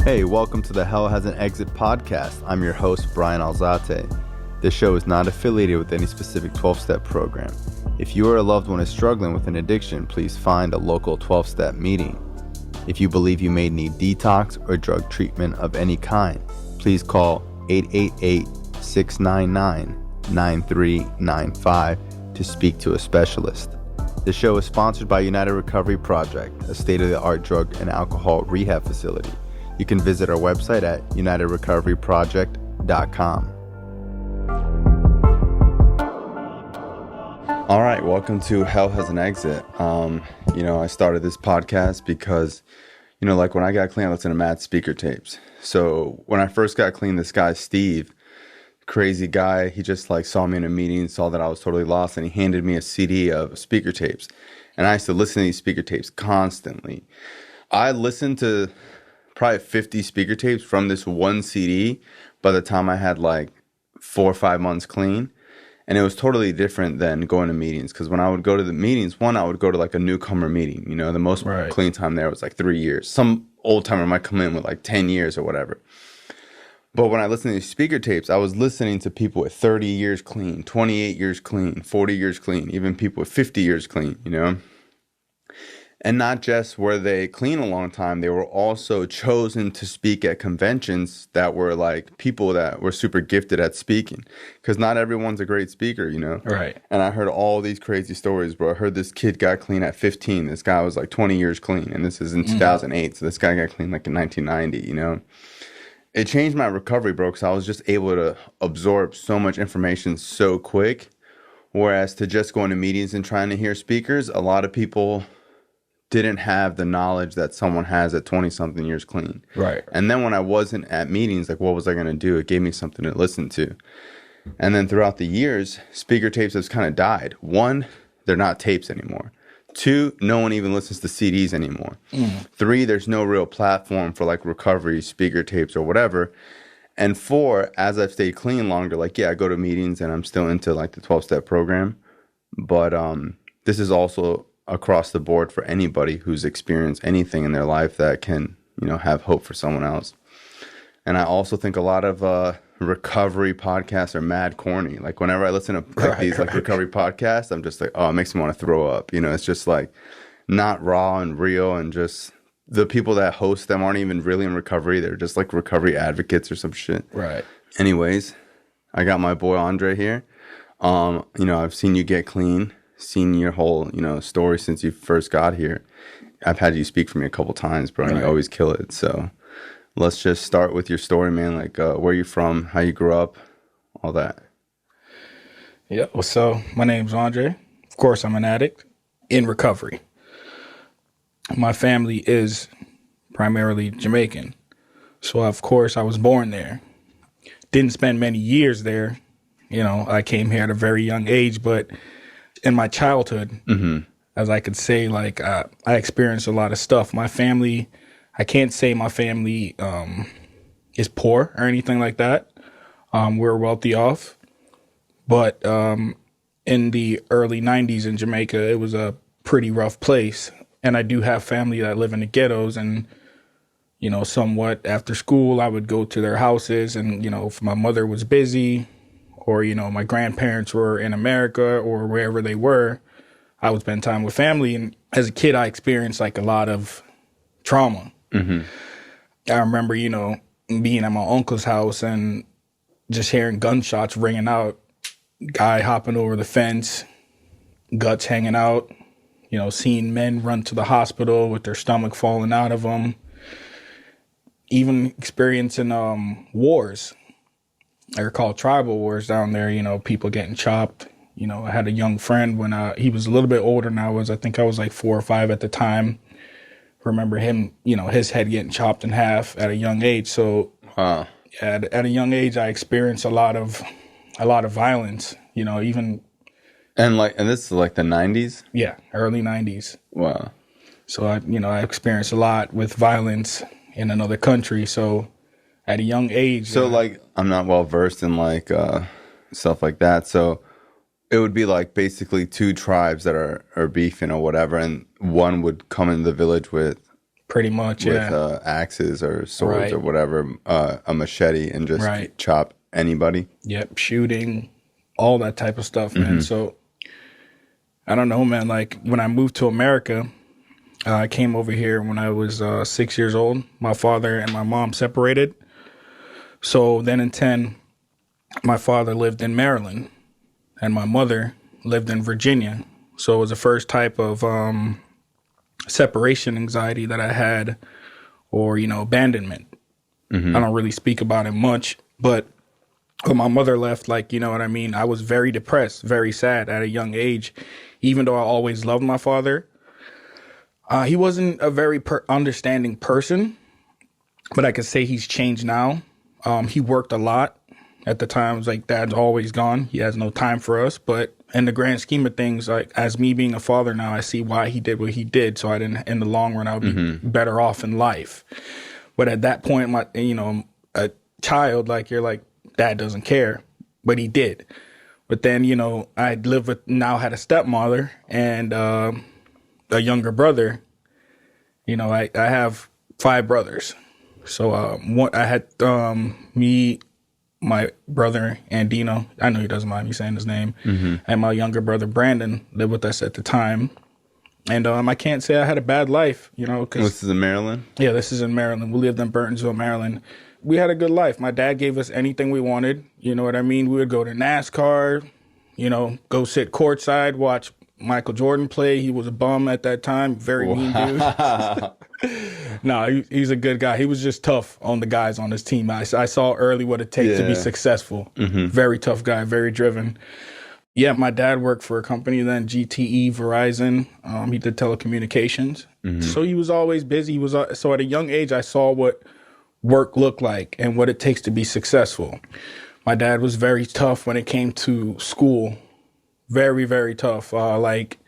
Hey, welcome to the Hell Has an Exit podcast. I'm your host, Brian Alzate. This show is not affiliated with any specific 12-step program. If you or a loved one is struggling with an addiction, please find a local 12-step meeting. If you believe you may need detox or drug treatment of any kind, please call 888-699-9395 to speak to a specialist. The show is sponsored by United Recovery Project, a state-of-the-art drug and alcohol rehab facility. You can visit our website at unitedrecoveryproject.com. All right, welcome to Hell Has an Exit. I started this podcast because, like when I got clean, I listened to mad speaker tapes. So when I first got clean, this guy, Steve, crazy guy, he just saw me in a meeting, saw that I was totally lost, and he handed me a CD of speaker tapes. And I used to listen to these speaker tapes constantly. I listened to probably 50 speaker tapes from this one CD by the time I had 4 or 5 months clean. And it was totally different than going to meetings. Because when I would go to the meetings, I would go to a newcomer meeting. The most clean time there was 3 years. Some old timer might come in with 10 years or whatever. But when I listened to these speaker tapes, I was listening to people with 30 years clean, 28 years clean, 40 years clean, even people with 50 years clean, And not just were they clean a long time, they were also chosen to speak at conventions that were people that were super gifted at speaking. Because not everyone's a great speaker, Right. And I heard all these crazy stories, bro. I heard this kid got clean at 15. This guy was 20 years clean. And this is in 2008. So this guy got clean in 1990, It changed my recovery, bro, because I was just able to absorb so much information so quick. Whereas to just going to meetings and trying to hear speakers, a lot of people didn't have the knowledge that someone has at 20-something years clean. Right. And then when I wasn't at meetings, what was I going to do? It gave me something to listen to. And then throughout the years, speaker tapes has kind of died. One, they're not tapes anymore. Two, no one even listens to CDs anymore. Three, there's no real platform for recovery, speaker tapes or whatever. And four, as I've stayed clean longer, I go to meetings and I'm still into the 12-step program. But this is also across the board for anybody who's experienced anything in their life that can, have hope for someone else. And I also think a lot of recovery podcasts are mad corny. Whenever I listen to these recovery podcasts, I'm just oh, it makes me want to throw up. It's just not raw and real, and just the people that host them aren't even really in recovery. They're just recovery advocates or some shit. Right. Anyways, I got my boy Andre here. I've seen you get clean. Seen your whole, story since you first got here. I've had you speak for me a couple times, bro, and you always kill it. So let's just start with your story, man. Where you from, how you grew up, all that. Yeah. Well, so my name's Andre. Of course, I'm an addict in recovery. My family is primarily Jamaican. So, of course, I was born there. Didn't spend many years there. I came here at a very young age, but in my childhood, as I could say, I experienced a lot of stuff. My family, I can't say my family is poor or anything like that. We're wealthy off. But in the early 90s in Jamaica, it was a pretty rough place. And I do have family that live in the ghettos. And, somewhat after school, I would go to their houses. And, if my mother was busy, or, my grandparents were in America or wherever they were, I would spend time with family. And as a kid, I experienced a lot of trauma. I remember, being at my uncle's house and just hearing gunshots ringing out, guy hopping over the fence, guts hanging out, seeing men run to the hospital with their stomach falling out of them, even experiencing wars. I recall tribal wars down there, people getting chopped. I had a young friend when he was a little bit older than I was. I think I was 4 or 5 at the time. Remember him, his head getting chopped in half at a young age. So at a young age, I experienced a lot of violence, even. And this is the 90s? Yeah, early 90s. Wow. So I experienced a lot with violence in another country. So at a young age. So I'm not well versed in stuff like that. So it would be basically two tribes that are beefing or whatever, and one would come in the village with Pretty much, with yeah. axes or swords Right. or whatever, a machete, and just Right. chop anybody. Yep, shooting, all that type of stuff, man. Mm-hmm. So I don't know, man. Like when I moved to America, I came over here when I was 6 years old. My father and my mom separated. So then in 10, my father lived in Maryland and my mother lived in Virginia. So it was the first type of separation anxiety that I had, or, abandonment. Mm-hmm. I don't really speak about it much, but when my mother left, like, you know what I mean? I was very depressed, very sad at a young age, even though I always loved my father. He wasn't a very understanding person, but I could say he's changed now. He worked a lot. At the time, it was like, Dad's always gone. He has no time for us. But in the grand scheme of things, like as me being a father now, I see why he did what he did. So I didn't, in the long run, I would be better off in life. But at that point, a child, like, you're like, Dad doesn't care, but he did. But then, I had a stepmother and a younger brother. I have 5 brothers. So I had me, my brother Andino, I know he doesn't mind me saying his name, and my younger brother Brandon lived with us at the time. And I can't say I had a bad life, because This is in Maryland? Yeah, this is in Maryland. We lived in Burtonsville, Maryland. We had a good life. My dad gave us anything we wanted. You know what I mean? We would go to NASCAR, go sit courtside, watch Michael Jordan play. He was a bum at that time. Very mean dude. No, he's a good guy. He was just tough on the guys on his team. I saw early what it takes to be successful. Very tough guy, very driven. Yeah, my dad worked for a company then, GTE, Verizon. He did telecommunications. So he was always busy. So at a young age, I saw what work looked like and what it takes to be successful. My dad was very tough when it came to school. Very, very tough. Like,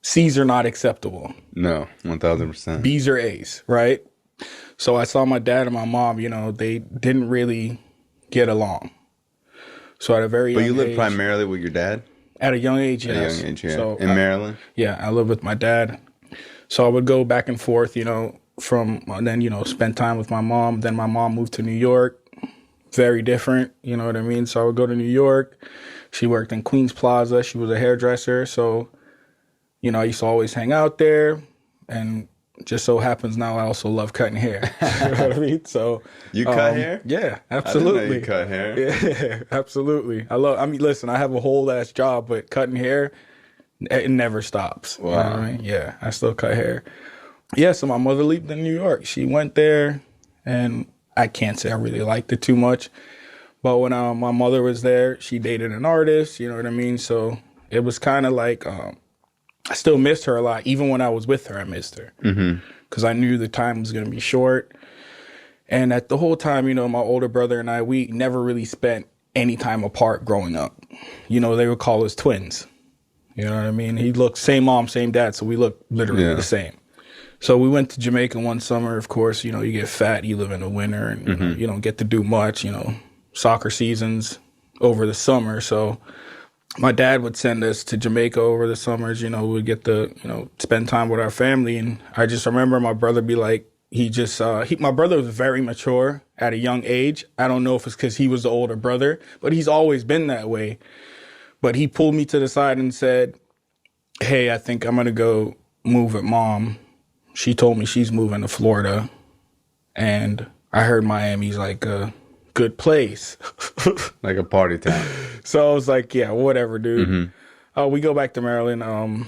C's are not acceptable. No, 1,000%. B's are A's, right? So I saw my dad and my mom, they didn't really get along. So at a very young age. But you lived primarily with your dad? At a young age, yes. At a young age, yeah. So in Maryland? Yeah, I lived with my dad. So I would go back and forth, then, spend time with my mom. Then my mom moved to New York. Very different, you know what I mean? So I would go to New York. She worked in Queens Plaza. She was a hairdresser. So, I used to always hang out there. And just so happens now I also love cutting hair. You know what I mean? So you cut hair? Yeah, absolutely. I didn't know you cut hair. Yeah, absolutely. Listen, I have a whole ass job, but cutting hair, it never stops. Wow. You know what I mean? Yeah, I still cut hair. Yeah, so my mother lived in New York. She went there, and I can't say I really liked it too much. But when my mother was there, she dated an artist, you know what I mean? So it was kind of like, I still missed her a lot. Even when I was with her, I missed her. Because I knew the time was going to be short. And at the whole time, my older brother and I, we never really spent any time apart growing up. They would call us twins. You know what I mean? He looked same mom, same dad, so we looked literally the same. So we went to Jamaica one summer. Of course, you get fat, you live in the winter, and you don't get to do much, soccer seasons over the summer. So my dad would send us to Jamaica over the summers, we would get to, spend time with our family. And I just remember my brother be like, my brother was very mature at a young age. I don't know if it's because he was the older brother, but he's always been that way. But he pulled me to the side and said, hey, I think I'm going to go move with Mom. She told me she's moving to Florida. And I heard Miami's like a good place. Like a party town. So I was like, yeah, whatever, dude. We go back to Maryland.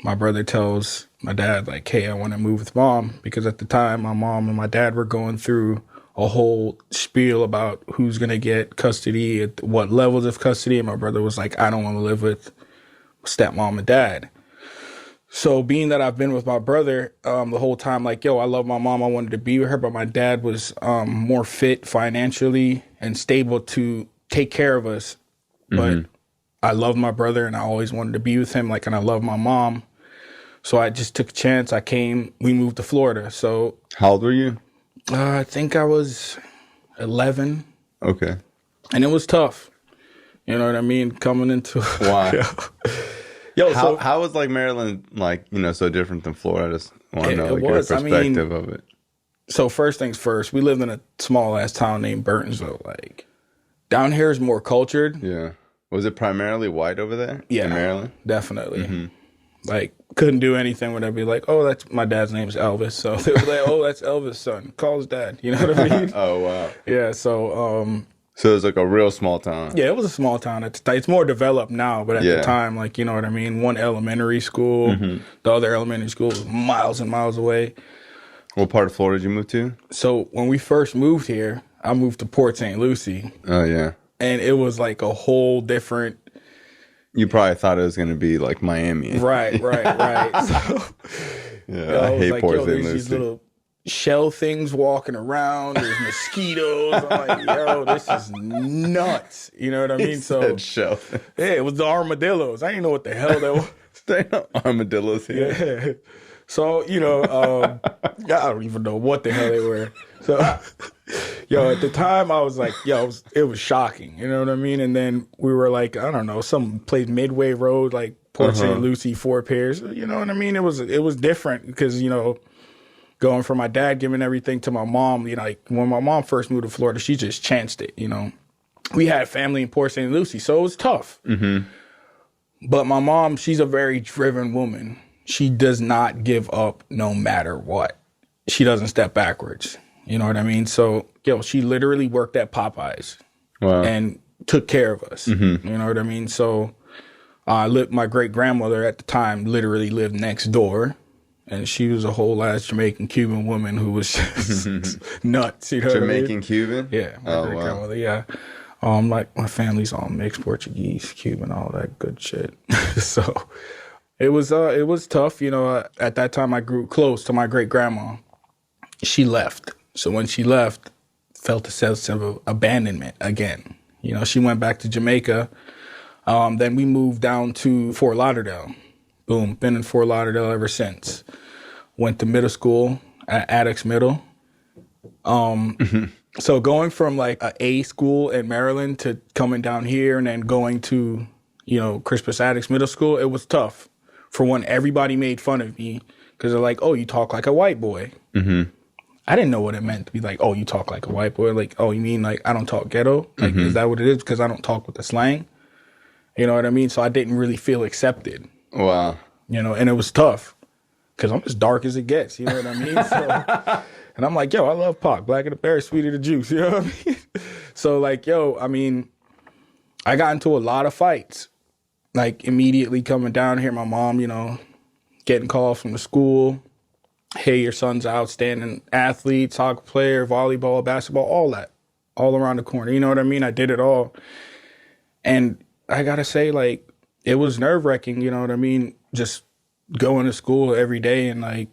My brother tells my dad, like, hey, I want to move with Mom. Because at the time, my mom and my dad were going through a whole spiel about who's going to get custody, at what levels of custody. And my brother was like, I don't want to live with stepmom and dad. So being that I've been with my brother the whole time, like, yo, I love my mom. I wanted to be with her. But my dad was more fit financially and stable to take care of us. But I love my brother and I always wanted to be with him. And I love my mom. So I just took a chance. We moved to Florida. So how old were you? I think I was 11. Okay. And it was tough. You know what I mean? Coming into... Why? Yo, how was Maryland so different than Florida? Want to know like, your perspective of it. So first things first, we lived in a small ass town named Burtonsville. Like down here is more cultured. Yeah. Was it primarily white over there? Yeah, in Maryland, definitely. Mm-hmm. Like couldn't do anything when they'd be like, "Oh, that's my dad's name is Elvis," so they were like, "Oh, that's Elvis' son. Call his dad." You know what I mean? Oh wow. Yeah. So. So it was like a real small town. Yeah, it was a small town. It's more developed now, but at the time, like, you know what I mean? One elementary school, the other elementary school was miles and miles away. What part of Florida did you move to? So when we first moved here, I moved to Port St. Lucie. Oh, yeah. And it was like a whole different... You probably thought it was going to be like Miami. Right. So, yeah, I hate Port St. Lucie. These little shell things walking around. There's mosquitoes. I'm like, yo, this is nuts. You know what I mean? So shell. Yeah, it was the armadillos. I didn't know what the hell that was. They know armadillos here. Yeah. So, you know, I don't even know what the hell they were. So, at the time I was like, it was shocking. You know what I mean? And then we were like, I don't know, some place Midway Road, like Port St. Lucie, Fort Pierce. You know what I mean? It was different because, you know, going from my dad giving everything to my mom, you know, like when my mom first moved to Florida, she just chanced it, you know. We had family in Port St. Lucie, so it was tough. Mm-hmm. But my mom, she's a very driven woman. She does not give up no matter what. She doesn't step backwards. You know what I mean? So, she literally worked at Popeyes and took care of us. Mm-hmm. You know what I mean? So, my great-grandmother at the time literally lived next door. And she was a whole ass Jamaican Cuban woman who was just nuts. You know Jamaican what I mean? Cuban? Yeah, my great grandmother. Yeah, like my family's all mixed, Portuguese, Cuban, all that good shit. So it was tough. You know, at that time I grew close to my great grandma. She left, so when she left, felt a sense of abandonment again. You know, she went back to Jamaica. Then we moved down to Fort Lauderdale. Boom, been in Fort Lauderdale ever since. Went to middle school at Addicks Middle. So going from like a A school in Maryland to coming down here and then going to, you know, Crispus Attucks Middle School, it was tough. For one, everybody made fun of me because they're like, "Oh, you talk like a white boy." Mm-hmm. I didn't know what it meant to be like, "Oh, you talk like a white boy." Like, "Oh, you mean like I don't talk ghetto?" Like, is that what it is? Because I don't talk with the slang. You know what I mean? So I didn't really feel accepted. Wow. You know, and it was tough because I'm as dark as it gets. You know what I mean? So, and I'm like, I love Pac, black of the berry, sweet of the juice. You know what I mean? So like, I mean, I got into a lot of fights. Like immediately coming down here, my mom, you know, getting calls from the school. Hey, your son's an outstanding athlete, soccer player, volleyball, basketball, all that, all around the corner. You know what I mean? I did it all. And I got to say, like, it was nerve-wracking, you know what I mean? Just going to school every day and, like,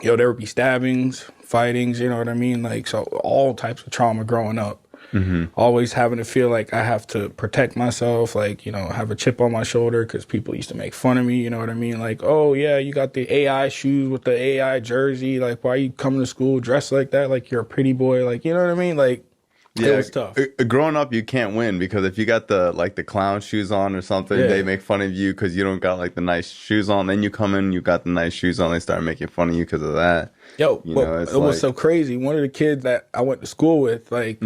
there would be stabbings, fightings, you know what I mean? Like, so all types of trauma growing up. Mm-hmm. Always having to feel like I have to protect myself, like, you know, have a chip on my shoulder because people used to make fun of me, you know what I mean? Like, "Oh, yeah, you got the AI shoes with the AI jersey. Like, why are you coming to school dressed like that? Like, you're a pretty boy." Like, you know what I mean? Like, yeah, it was tough. Growing up, you can't win because if you got the clown shoes on or something, they make fun of you because you don't got like the nice shoes on. Then you come in, you got the nice shoes on, they start making fun of you because of that. It was so crazy. One of the kids that I went to school with, like,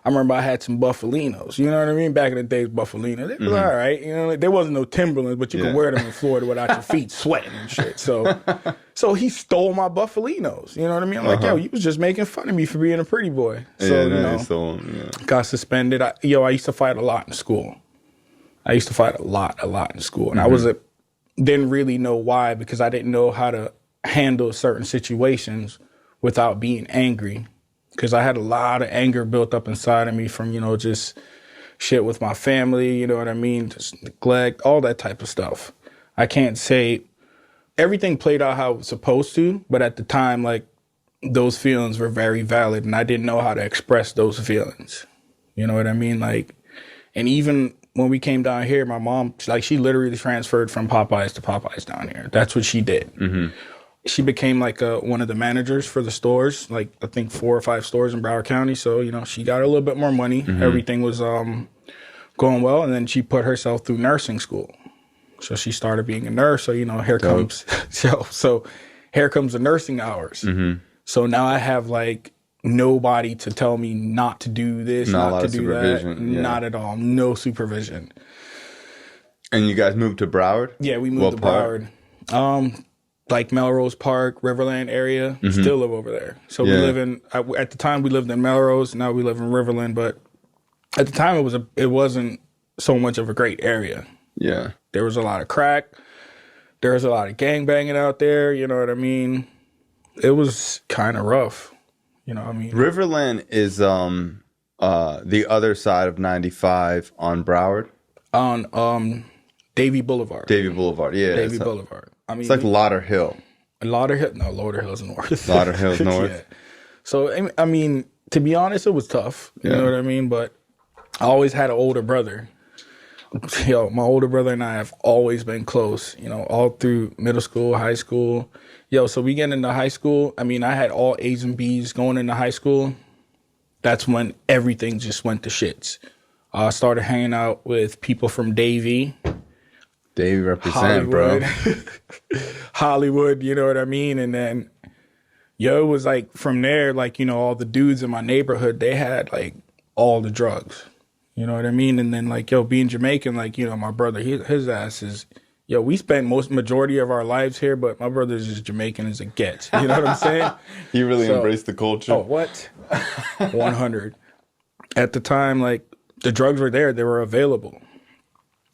I remember I had some Buffalinos. You know what I mean? Back in the days, Buffalinos. They was all right. You know, there wasn't no Timberlands, but you could wear them in Florida without your feet sweating and shit. So he stole my Buffalinos. You know what I mean? I'm like, you was just making fun of me for being a pretty boy. So, got suspended. I used to fight a lot in school. I used to fight a lot in school. And I didn't really know why because I didn't know how to handle certain situations without being angry. Because I had a lot of anger built up inside of me from, you know, just shit with my family, you know what I mean? Just neglect, all that type of stuff. I can't say everything played out how it was supposed to, but at the time, like, those feelings were very valid, and I didn't know how to express those feelings. You know what I mean? Like, and even when we came down here, my mom, like, she literally transferred from Popeyes to Popeyes down here. That's what she did. Mm-hmm. She became like one of the managers for the stores, like I think 4 or 5 stores in Broward County. So, you know, she got a little bit more money. Mm-hmm. Everything was going well. And then she put herself through nursing school. So she started being a nurse. So, you know, here comes. So here comes the nursing hours. So now I have like nobody to tell me not to do this, not to do that. Yeah. Not at all. No supervision. And you guys moved to Broward? Yeah, we moved to Broward. Like Melrose Park, Riverland area. Still live over there. So we live in, at the time we lived in Melrose. Now we live in Riverland. But at the time it wasn't so much of a great area. Yeah. There was a lot of crack. There was a lot of gangbanging out there. You know what I mean? It was kind of rough. You know what I mean? Riverland is the other side of 95 on Broward? On Davie Boulevard. Davie Boulevard, yeah. Davie Boulevard. I mean, it's like Lauderhill. Lauderhill? No, Lauderhill's north. Lauderhill's north? Yeah. So, I mean, to be honest, it was tough. You know what I mean? But I always had an older brother. Yo, my older brother and I have always been close, you know, all through middle school, high school. Yo, so we get into high school. I mean, I had all A's and B's going into high school. That's when everything just went to shits. I started hanging out with people from Davie. Davie represent, bro. Hollywood, you know what I mean? And then, yo, it was like from there, like, you know, all the dudes in my neighborhood, they had like all the drugs. You know what I mean? And then, like, yo, being Jamaican, like, you know, my brother, his ass is, yo, we spent majority of our lives here, but my brother's as Jamaican as it gets. You know what I'm saying? He really embraced the culture. Oh, what? 100. At the time, like, the drugs were there. They were available.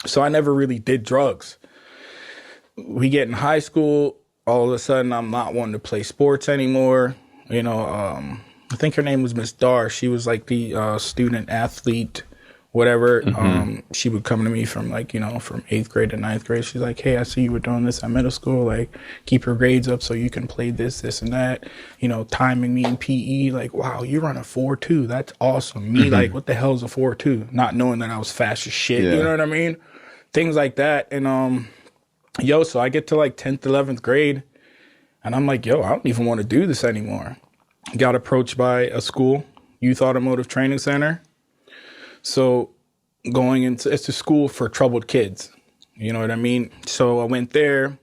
So I never really did drugs. We get in high school, all of a sudden, I'm not wanting to play sports anymore. You know, I think her name was Miss Dar. She was, like, the student athlete, whatever. She would come to me from like, you know, from 8th grade to 9th grade. She's like, hey, I see you were doing this at middle school. Like, keep your grades up so you can play this and that. You know, timing me in PE. Like, wow, you run a 4.2. That's awesome. Me, like, what the hell is a 4.2? Not knowing that I was fast as shit. You know what I mean? Things like that. And, yo, so I get to like 10th, 11th grade. And I'm like, yo, I don't even want to do this anymore. Got approached by a school, Youth Automotive Training Center. So it's a school for troubled kids. You know what I mean? So I went there.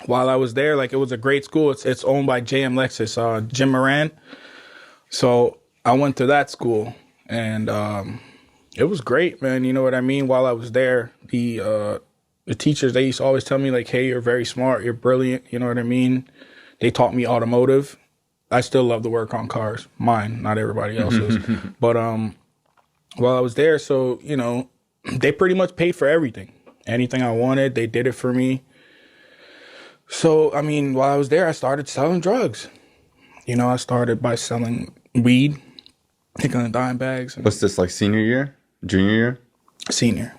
While I was there, like, it was a great school. It's owned by JM Lexus, Jim Moran. So I went to that school, and it was great, man. You know what I mean? While I was there, the teachers, they used to always tell me, like, hey, you're very smart, you're brilliant. You know what I mean? They taught me automotive. I still love to work on cars. Mine, not everybody else's. But while I was there, so, you know, they pretty much paid for everything. Anything I wanted, they did it for me. So, I mean, while I was there, I started selling drugs. You know, I started by selling weed, nickel and dime bags. What's this, like senior year? Junior year? Senior.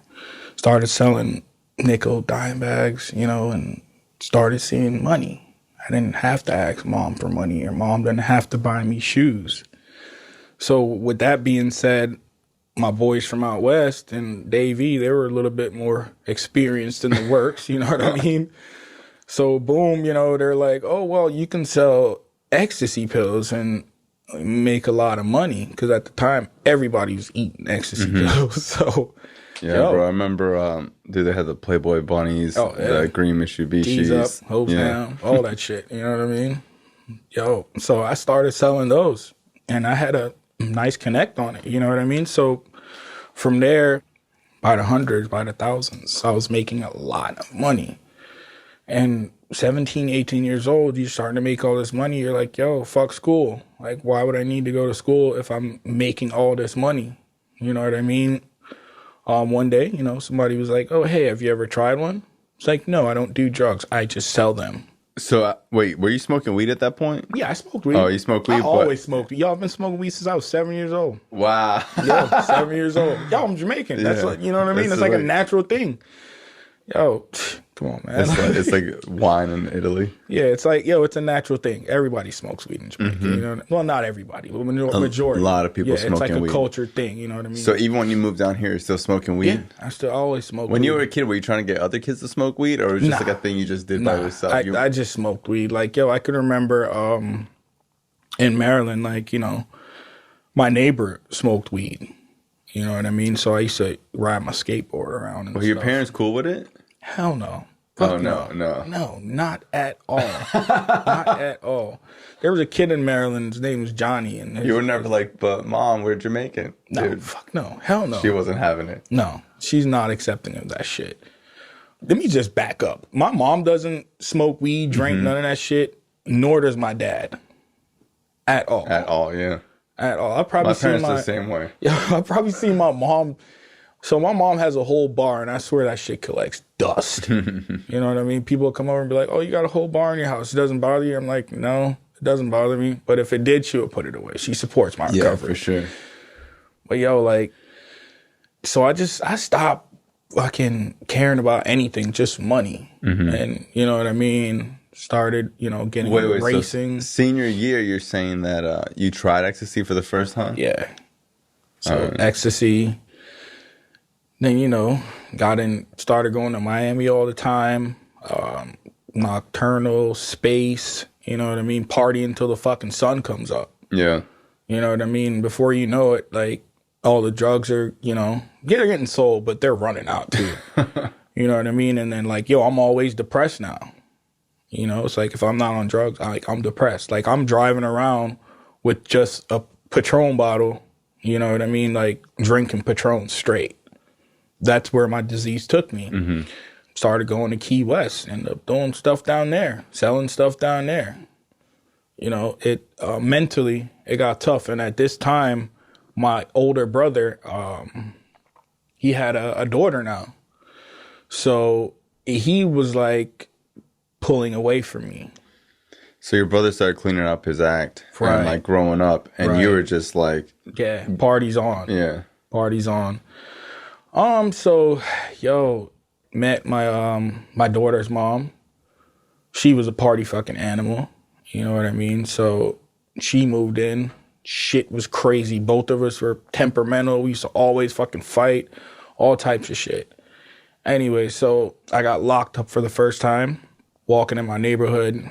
Started selling nickel, dime bags, you know, and started seeing money. I didn't have to ask mom for money, or mom didn't have to buy me shoes. So with that being said, my boys from out west and Davey, they were a little bit more experienced in the works, you know what I mean? So boom, you know, they're like, oh, well, you can sell ecstasy pills and make a lot of money. Because at the time, everybody was eating ecstasy pills. So, yeah, bro, I remember, they had the Playboy bunnies, the green Mitsubishis. D's up, hopes down, all that shit, you know what I mean? Yo, so I started selling those, and I had a nice connect on it, you know what I mean? So from there, by the hundreds, by the thousands, I was making a lot of money. And 17, 18 years old, you're starting to make all this money. You're like, yo, fuck school. Like, why would I need to go to school if I'm making all this money? You know what I mean? One day, you know, somebody was like, oh, hey, have you ever tried one? It's like, no, I don't do drugs. I just sell them. So, wait, were you smoking weed at that point? Yeah, I smoked weed. Oh, you smoked weed? I always smoked weed. Yo, I've been smoking weed since I was 7 years old. Wow. Yo, 7 years old. Yo, I'm Jamaican. That's like, you know what I mean? It's like a natural thing. Yo, come on, man. It's like wine in Italy. Yeah, it's like, yo, it's a natural thing. Everybody smokes weed in Jamaica. You know, well, not everybody, but majority. A lot of people smoking weed. It's like a culture thing. You know what I mean? So even when you moved down here, you're still smoking weed? Yeah, I still always smoke weed. When you were a kid, were you trying to get other kids to smoke weed, or was it just like a thing you just did by yourself? I just smoked weed. Like, yo, I could remember in Maryland, like, you know, my neighbor smoked weed. You know what I mean? So I used to ride my skateboard around. And were your parents cool with it? Hell no. Fuck no. No, not at all. Not at all. There was a kid in Maryland, his name was Johnny. And You were never like, but Mom, we're Jamaican. No, Dude, fuck no. Hell no. she wasn't having it. No, she's not accepting of that shit. Let me just back up. My mom doesn't smoke weed, drink, none of that shit, nor does my dad. At all. At all, yeah. At all. I probably My parents are the same way. Yeah, I probably seen my mom. So my mom has a whole bar, and I swear that shit collects dust. You know what I mean? People come over and be like, "Oh, you got a whole bar in your house. It doesn't bother you?" I'm like, "No, it doesn't bother me. But if it did, she would put it away. She supports my recovery." Yeah, for sure. But yo, like, so I stopped fucking caring about anything, just money. And you know what I mean? Started, getting into racing. So senior year, you're saying that you tried ecstasy for the first time? Yeah. So ecstasy. Then, started going to Miami all the time. Nocturnal, space, you know what I mean? Party until the fucking sun comes up. Yeah. You know what I mean? Before you know it, like, all the drugs are, they're getting sold, but they're running out too. You know what I mean? And then, like, I'm always depressed now. It's like if I'm not on drugs, I'm depressed. Like, I'm driving around with just a Patron bottle, you know what I mean? Like, drinking Patron straight. That's where my disease took me. Started going to Key West, ended up doing stuff down there, selling stuff down there. It mentally, it got tough. And at this time, my older brother, he had a daughter now. So he was like pulling away from me. So your brother started cleaning up his act and like growing up, and you were just like, yeah, party's on. Yeah. Party's on. So, met my daughter's mom. She was a party fucking animal. You know what I mean? So she moved in. Shit was crazy. Both of us were temperamental. We used to always fucking fight. All types of shit. Anyway, so I got locked up for the first time, walking in my neighborhood.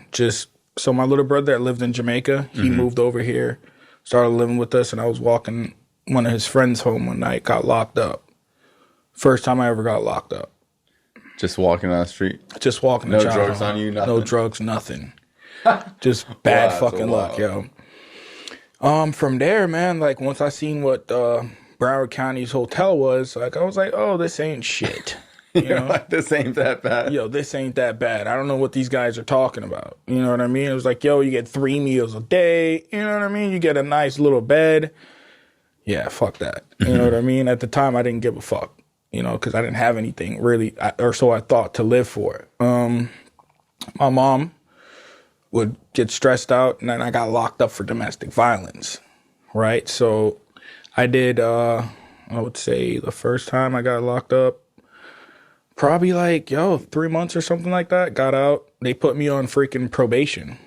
So my little brother that lived in Jamaica, he moved over here, started living with us, and I was walking one of his friends home one night, got locked up. First time I ever got locked up. Just walking down the street? Just walking. No drugs on you, nothing? No drugs, nothing. Just bad fucking luck, yo. From there, man, like, once I seen what Broward County's hotel was, like, I was like, oh, this ain't shit. Like, this ain't that bad. Yo, this ain't that bad. I don't know what these guys are talking about. You know what I mean? It was like, yo, you get 3 meals a day. You know what I mean? You get a nice little bed. Yeah, fuck that. You know what I mean? At the time, I didn't give a fuck. Because I didn't have anything really, or so I thought, to live for. My mom would get stressed out, and then I got locked up for domestic violence, right? So I did, I would say the first time I got locked up, probably like, 3 months or something like that. Got out. They put me on freaking probation.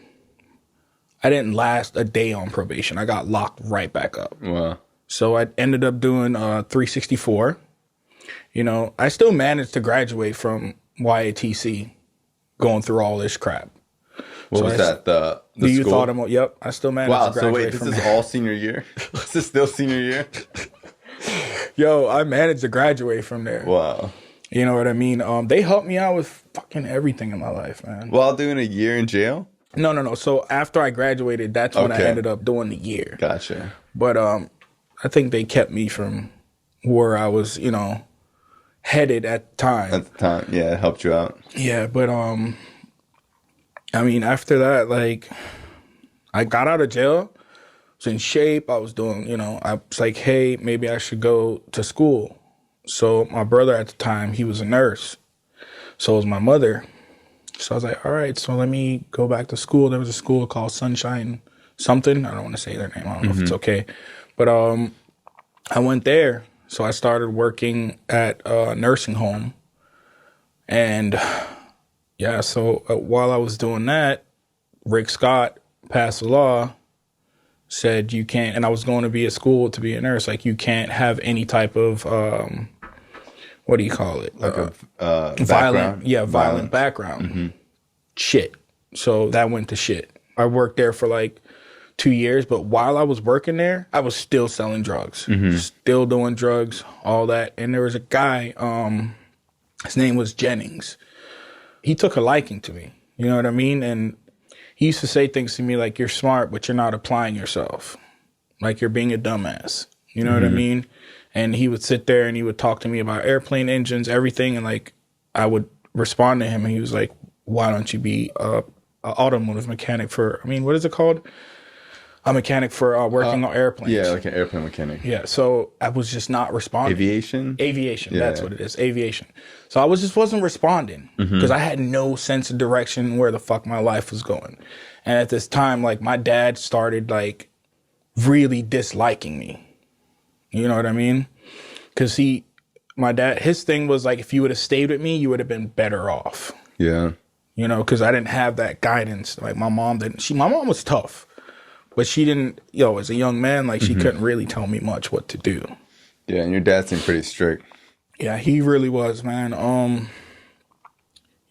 I didn't last a day on probation. I got locked right back up. Wow. So I ended up doing 364. I still managed to graduate from YATC going through all this crap. What was that? The you school? thought I'm, yep, I still managed to graduate. Wow, so wait, this is all senior year? This is still senior year? I managed to graduate from there. Wow. You know what I mean? They helped me out with fucking everything in my life, man. While doing a year in jail? No. So after I graduated, that's when I ended up doing the year. Gotcha. But I think they kept me from where I was, headed at the time. At the time, yeah, it helped you out. Yeah, but after that, like, I got out of jail, was in shape. I was doing, I was like, hey, maybe I should go to school. So my brother at the time, he was a nurse. So was my mother. So I was like, all right, so let me go back to school. There was a school called Sunshine something. I don't want to say their name. I don't know if it's okay. But I went there. So I started working at a nursing home. And yeah, so while I was doing that, Rick Scott passed a law, said you can't, and I was going to be at school to be a nurse, like, you can't have any type of, what do you call it? Like a violent, violent background. Shit. So that went to shit. I worked there for like 2 years, but while I was working there, I was still selling drugs, still doing drugs, all that. And there was a guy, his name was Jennings. he took a liking to me. You know what I mean? And he used to say things to me like, you're smart, but you're not applying yourself. Like, you're being a dumbass. You know what I mean? And he would sit there and he would talk to me about airplane engines, everything. And like, I would respond to him and he was like, why don't you be a automotive mechanic for, I mean, what is it called? A mechanic for working on airplanes. Yeah, like an airplane mechanic. Yeah, so I was just not responding. Aviation? Aviation, that's what it is, aviation. So I wasn't responding because I had no sense of direction where the fuck my life was going. And at this time, like, my dad started, like, really disliking me. You know what I mean? Because my dad, his thing was, like, if you would have stayed with me, you would have been better off. Yeah. You know, because I didn't have that guidance. Like, my mom didn't. My mom was tough. But she didn't, as a young man, like, she couldn't really tell me much what to do. Yeah, and your dad seemed pretty strict. Yeah, he really was, man.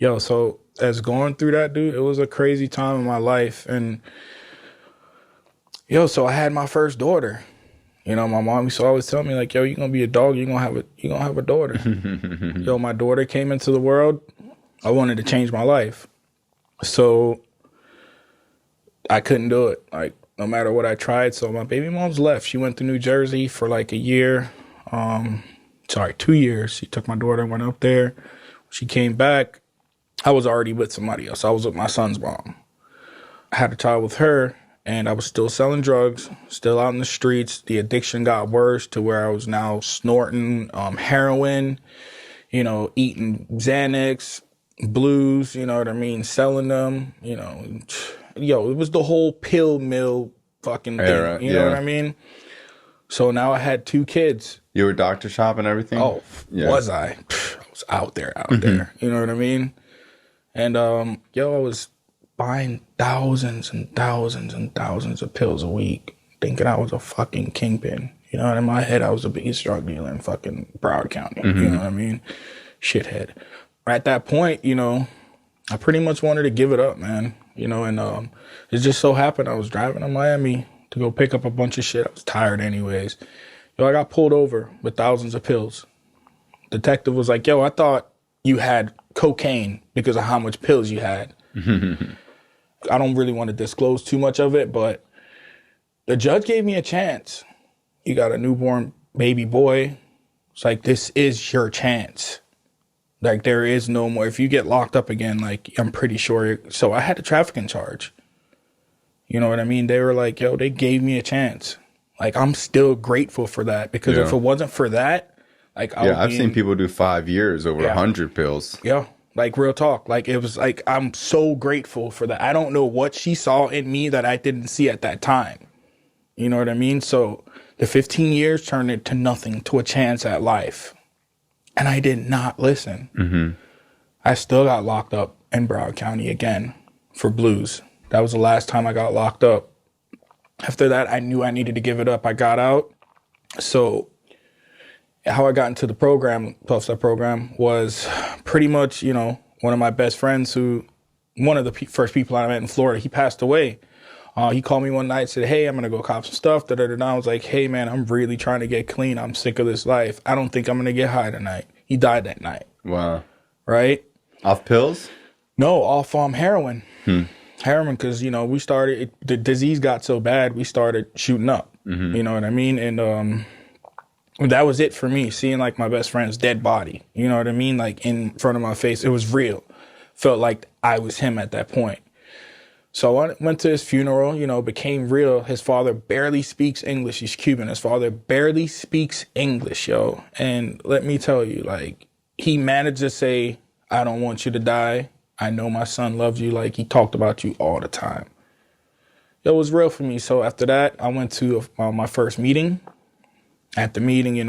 So as going through that, dude, it was a crazy time in my life. And, so I had my first daughter. You know, my mom used to always tell me, like, you're going to be a dog, you're going to have a daughter. My daughter came into the world. I wanted to change my life. So I couldn't do it. Like, no matter what I tried. So my baby mom's left. She went to New Jersey for like a year. 2 years. She took my daughter and went up there. She came back. I was already with somebody else. I was with my son's mom. I had a child with her, and I was still selling drugs, still out in the streets. The addiction got worse to where I was now snorting heroin, eating Xanax, blues, you know what I mean, selling them, it was the whole pill mill fucking thing. You know what I mean? So now I had 2 kids. You were doctor shop and everything? Oh, was I? I was out there. You know what I mean? And, I was buying thousands and thousands and thousands of pills a week, thinking I was a fucking kingpin. You know, in my head, I was the biggest drug dealer in fucking Broward County. You know what I mean? Shithead. At that point, I pretty much wanted to give it up, man. And it just so happened I was driving to Miami to go pick up a bunch of shit. I was tired anyways. I got pulled over with thousands of pills. Detective was like, I thought you had cocaine because of how much pills you had. I don't really want to disclose too much of it, but the judge gave me a chance. You got a newborn baby boy. It's like, this is your chance. Like, there is no more. If you get locked up again, like, I'm pretty sure. So I had a trafficking charge. You know what I mean? They were like, they gave me a chance. Like, I'm still grateful for that, because if it wasn't for that, like, I've seen people do 5 years over 100 pills. Yeah. Like, real talk. Like, it was like, I'm so grateful for that. I don't know what she saw in me that I didn't see at that time. You know what I mean? So the 15 years turned into nothing, to a chance at life. And I did not listen. I still got locked up in Broward County again for blues. That was the last time I got locked up. After that, I knew I needed to give it up. I got out. So how I got into the program, 12-step program, was pretty much, one of my best friends one of the first people I met in Florida, he passed away. He called me one night and said, hey, I'm going to go cop some stuff. I was like, hey, man, I'm really trying to get clean. I'm sick of this life. I don't think I'm going to get high tonight. He died that night. Wow. Right? Off pills? No, off heroin. Heroin, because, we started, the disease got so bad, we started shooting up. You know what I mean? And that was it for me, seeing, like, my best friend's dead body. You know what I mean? Like, in front of my face. It was real. Felt like I was him at that point. So I went to his funeral, became real. His father barely speaks English. He's Cuban. His father barely speaks English, yo. And let me tell you, like, he managed to say, I don't want you to die. I know my son loves you. Like, he talked about you all the time. It was real for me. So after that, I went to my first meeting. At the meeting,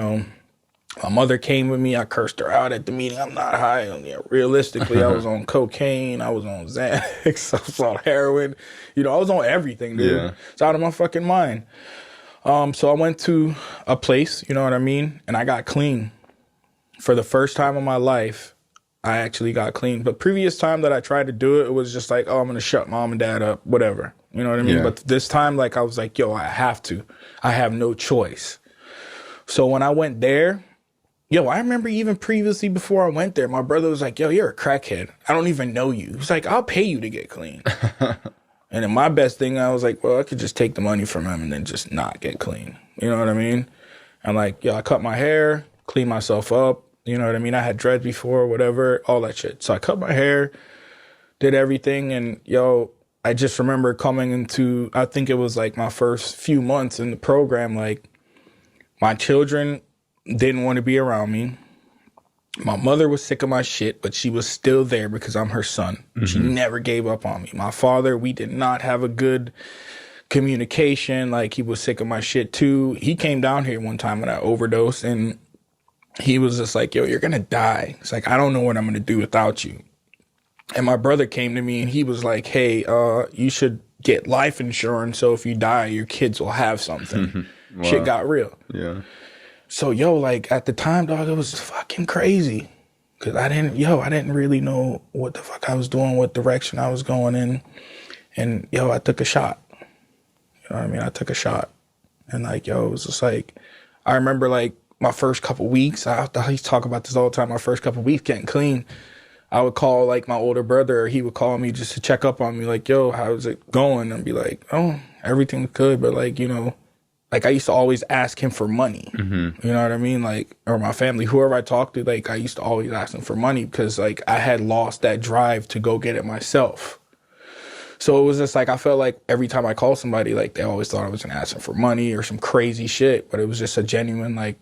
my mother came with me. I cursed her out at the meeting. I'm not high. Realistically, I was on cocaine. I was on Xanax. I was on heroin. I was on everything, dude. Yeah. It's out of my fucking mind. So I went to a place, you know what I mean? And I got clean. For the first time in my life, I actually got clean. But previous time that I tried to do it, it was just like, I'm going to shut mom and dad up, whatever. You know what I mean? Yeah. But this time, like, I was like, I have to. I have no choice. So when I went there, Yo, I remember even previously before I went there, my brother was like, yo, you're a crackhead. I don't even know you. He's like, I'll pay you to get clean. And then my best thing, I was like, well, I could just take the money from him and then just not get clean. You know what I mean? I'm like, yo, I cut my hair, clean myself up. You know what I mean? I had dreads before, whatever, all that shit. So I cut my hair, did everything. And yo, I just remember coming into, I think it was like my first few months in the program, like my children didn't want to be around me. My mother was sick of my shit, but she was still there because I'm her son. Mm-hmm. She never gave up on me. My father, we did not have a good communication. Like, he was sick of my shit too. He came down here one time when I overdosed, and he was just like, yo, you're going to die. It's like, I don't know what I'm going to do without you. And my brother came to me and he was like, hey, you should get life insurance. So if you die, your kids will have something. Wow. Shit got real. Yeah. So, yo, like, at the time, dog, it was fucking crazy. Because I didn't really know what the fuck I was doing, what direction I was going in. And, yo, I took a shot. You know what I mean? I took a shot. And, like, yo, it was just like, I remember, like, my first couple weeks, I used to talk about this all the time, my first couple weeks getting clean. I would call, like, my older brother, or he would call me just to check up on me, like, yo, how's it going? And I'd be like, oh, everything's good, but, like, you know, like, I used to always ask him for money. Mm-hmm. You know what I mean? Like, or my family, whoever I talked to, like, I used to always ask them for money because, like, I had lost that drive to go get it myself. So it was just like, I felt like every time I called somebody, like, they always thought I was going to ask them for money or some crazy shit. But it was just a genuine, like,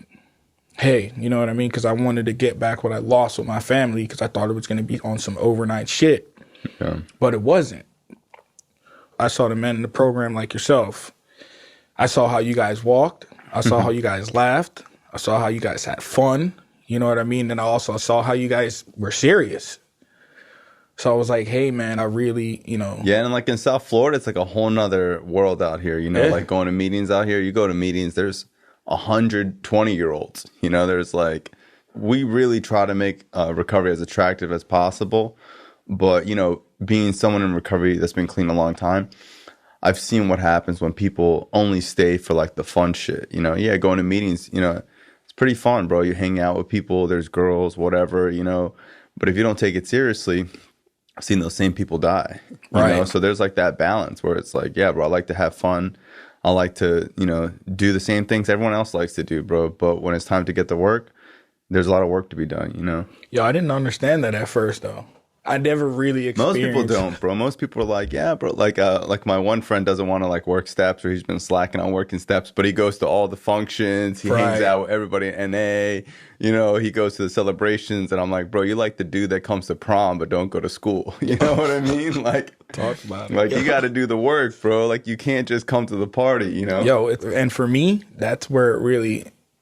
hey, you know what I mean? Because I wanted to get back what I lost with my family because I thought it was going to be on some overnight shit. Yeah. But it wasn't. I saw the men in the program like yourself. I saw how you guys walked. I saw how you guys laughed. I saw how you guys had fun. You know what I mean? And I also saw how you guys were serious. So I was like, hey, man, I really, you know. Yeah, and like in South Florida, it's like a whole nother world out here. You know, yeah. Like going to meetings out here. You go to meetings, there's 120-year-olds. You know, there's like, we really try to make recovery as attractive as possible. But, you know, being someone in recovery that's been clean a long time, I've seen what happens when people only stay for like the fun shit. You know, yeah, going to meetings, you know, it's pretty fun, bro. You hang out with people, there's girls, whatever, you know. But if you don't take it seriously, I've seen those same people die. You know? So there's like that balance where it's like, yeah, bro, I like to have fun. I like to, you know, do the same things everyone else likes to do, bro. But when it's time to get to work, there's a lot of work to be done, you know? Yo, I didn't understand that at first, though. I never really experienced. Most people don't, bro. Most people are like, yeah, bro. Like my one friend doesn't want to like work steps, or he's been slacking on working steps, but he goes to all the functions. He hangs out with everybody in NA. You know, he goes to the celebrations, and I'm like, bro, you like the dude that comes to prom but don't go to school. You know what I mean? Like, talk about it. Like, you got to do the work, bro. Like, you can't just come to the party. You know? Yo, and for me, that's where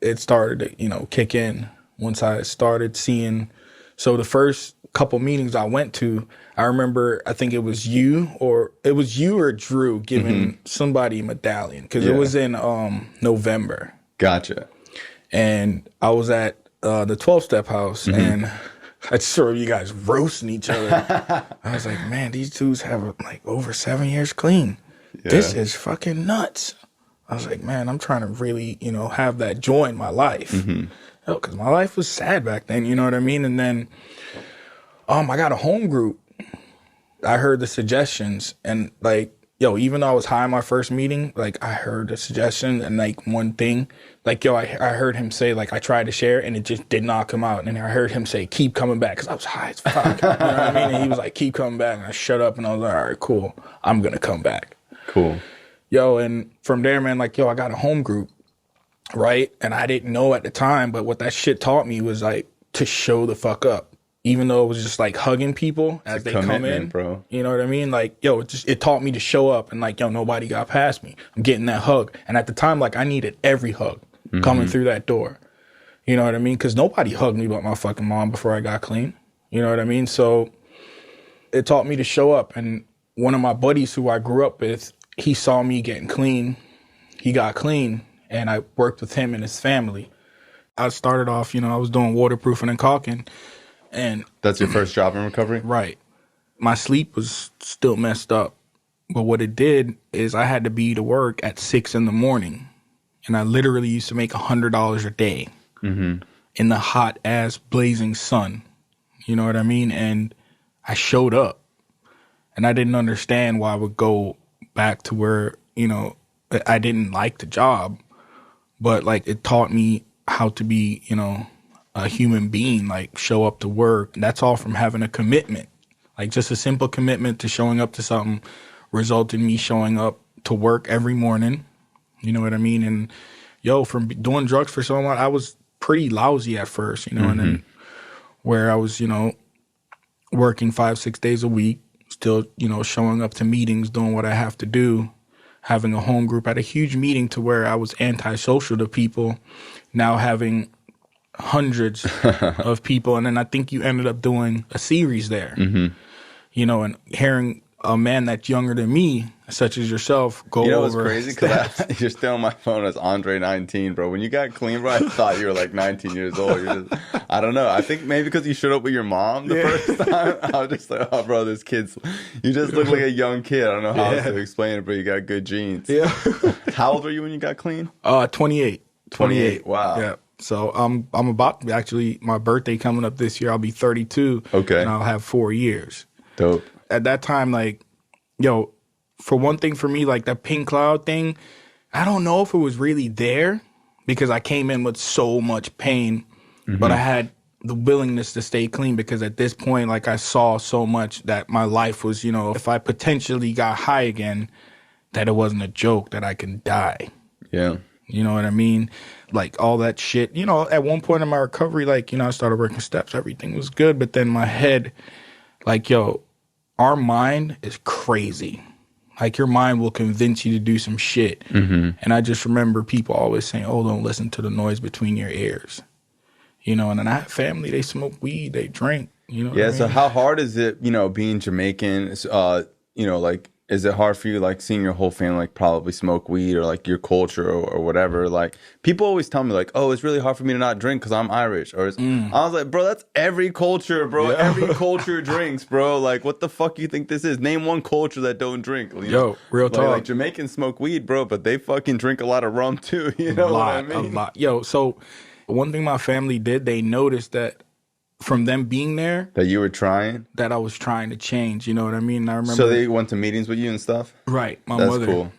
it started to, you know, kick in once I started seeing. So the first couple meetings I went to, I remember, I think it was you or Drew giving somebody a medallion because it was in November. Gotcha. And I was at the 12-step house and I saw you guys roasting each other. I was like, man, these dudes have like over 7 years clean. Yeah. This is fucking nuts. I was like, man, I'm trying to really, you know, have that joy in my life. Because my life was sad back then, you know what I mean? And then I got a home group. I heard the suggestions and like, yo, even though I was high in my first meeting, like I heard the suggestion and like one thing, like, yo, I heard him say, like, I tried to share and it just did not come out. And I heard him say, keep coming back. Cause I was high as fuck. You know what I mean? And he was like, keep coming back. And I shut up and I was like, all right, cool. I'm going to come back. Cool. Yo, and from there, man, like, yo, I got a home group. Right. And I didn't know at the time, but what that shit taught me was like to show the fuck up. Even though it was just like hugging people as they come in, bro. You know what I mean? Like, yo, it taught me to show up and like, yo, nobody got past me. I'm getting that hug. And at the time, like I needed every hug coming through that door. You know what I mean? Because nobody hugged me but my fucking mom before I got clean. You know what I mean? So it taught me to show up. And one of my buddies who I grew up with, he saw me getting clean. He got clean and I worked with him and his family. I started off, you know, I was doing waterproofing and caulking. And that's your first job in recovery? Right. My sleep was still messed up. But what it did is I had to be to work at 6 a.m. And I literally used to make $100 a day. in the hot ass blazing sun. You know what I mean? And I showed up, and I didn't understand why I would go back to where, you know, I didn't like the job, but like it taught me how to be, you know, a human being, like show up to work. And that's all from having a commitment. Like just a simple commitment to showing up to something resulted in me showing up to work every morning. You know what I mean? And from doing drugs for so long, I was pretty lousy at first, you know, and then where I was, you know, working 5-6 days a week, still, you know, showing up to meetings, doing what I have to do, having a home group. I had a huge meeting to where I was antisocial to people, now having hundreds of people. And then I think you ended up doing a series there, you know, and hearing a man that's younger than me, such as yourself, go over. You know what's crazy? Because you're still on my phone as Andre 19, bro. When you got clean, bro, I thought you were like 19 years old. I don't know. I think maybe because you showed up with your mom the first time. I was just like, oh, bro, this kid's, you just look like a young kid. I don't know how else to explain it, but you got good genes. Yeah. How old were you when you got clean? 28. 28. Wow. Yeah. So I'm about to actually, my birthday coming up this year, I'll be 32. Okay. And I'll have 4 years. Dope. At that time, like, for one thing, for me, like that pink cloud thing, I don't know if it was really there because I came in with so much pain, but I had the willingness to stay clean because at this point, like I saw so much that my life was, you know, if I potentially got high again, that it wasn't a joke, that I can die. Yeah. You know what I mean? Like all that shit, you know, at one point in my recovery, like, you know, I started working steps, everything was good, but then my head, like, our mind is crazy. Like your mind will convince you to do some shit. And I just remember people always saying, oh, don't listen to the noise between your ears. You know, and then I have family, they smoke weed, they drink, you know. Yeah, so how hard is it, you know, being Jamaican, you know, like, is it hard for you, like, seeing your whole family, like, probably smoke weed or, like, your culture or whatever? Like, people always tell me, like, oh, it's really hard for me to not drink because I'm Irish. Or I was like, bro, that's every culture, bro. Yeah. Every culture drinks, bro. Like, what the fuck you think this is? Name one culture that don't drink. You know? Real talk. Like, Jamaicans smoke weed, bro, but they fucking drink a lot of rum, too. You know what I mean? A lot. So one thing my family did, they noticed that from them being there, that you were trying, that I was trying to change. You know what I mean? I remember. So they went to meetings with you and stuff. Right. That's cool.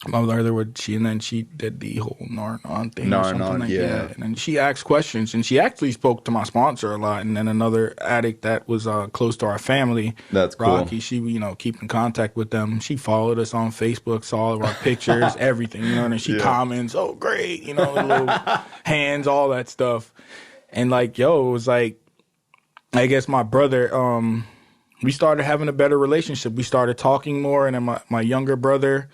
My mother would, and then she did the whole Narnon thing or something like that. And then she asked questions, and she actually spoke to my sponsor a lot. And then another addict that was close to our family, that's cool. Rocky, she, you know, keep in contact with them. She followed us on Facebook, saw all of our pictures, everything, you know, and then she comments, oh, great, you know, little hands, all that stuff. And like, it was like, I guess my brother, we started having a better relationship. We started talking more, and then my younger brother,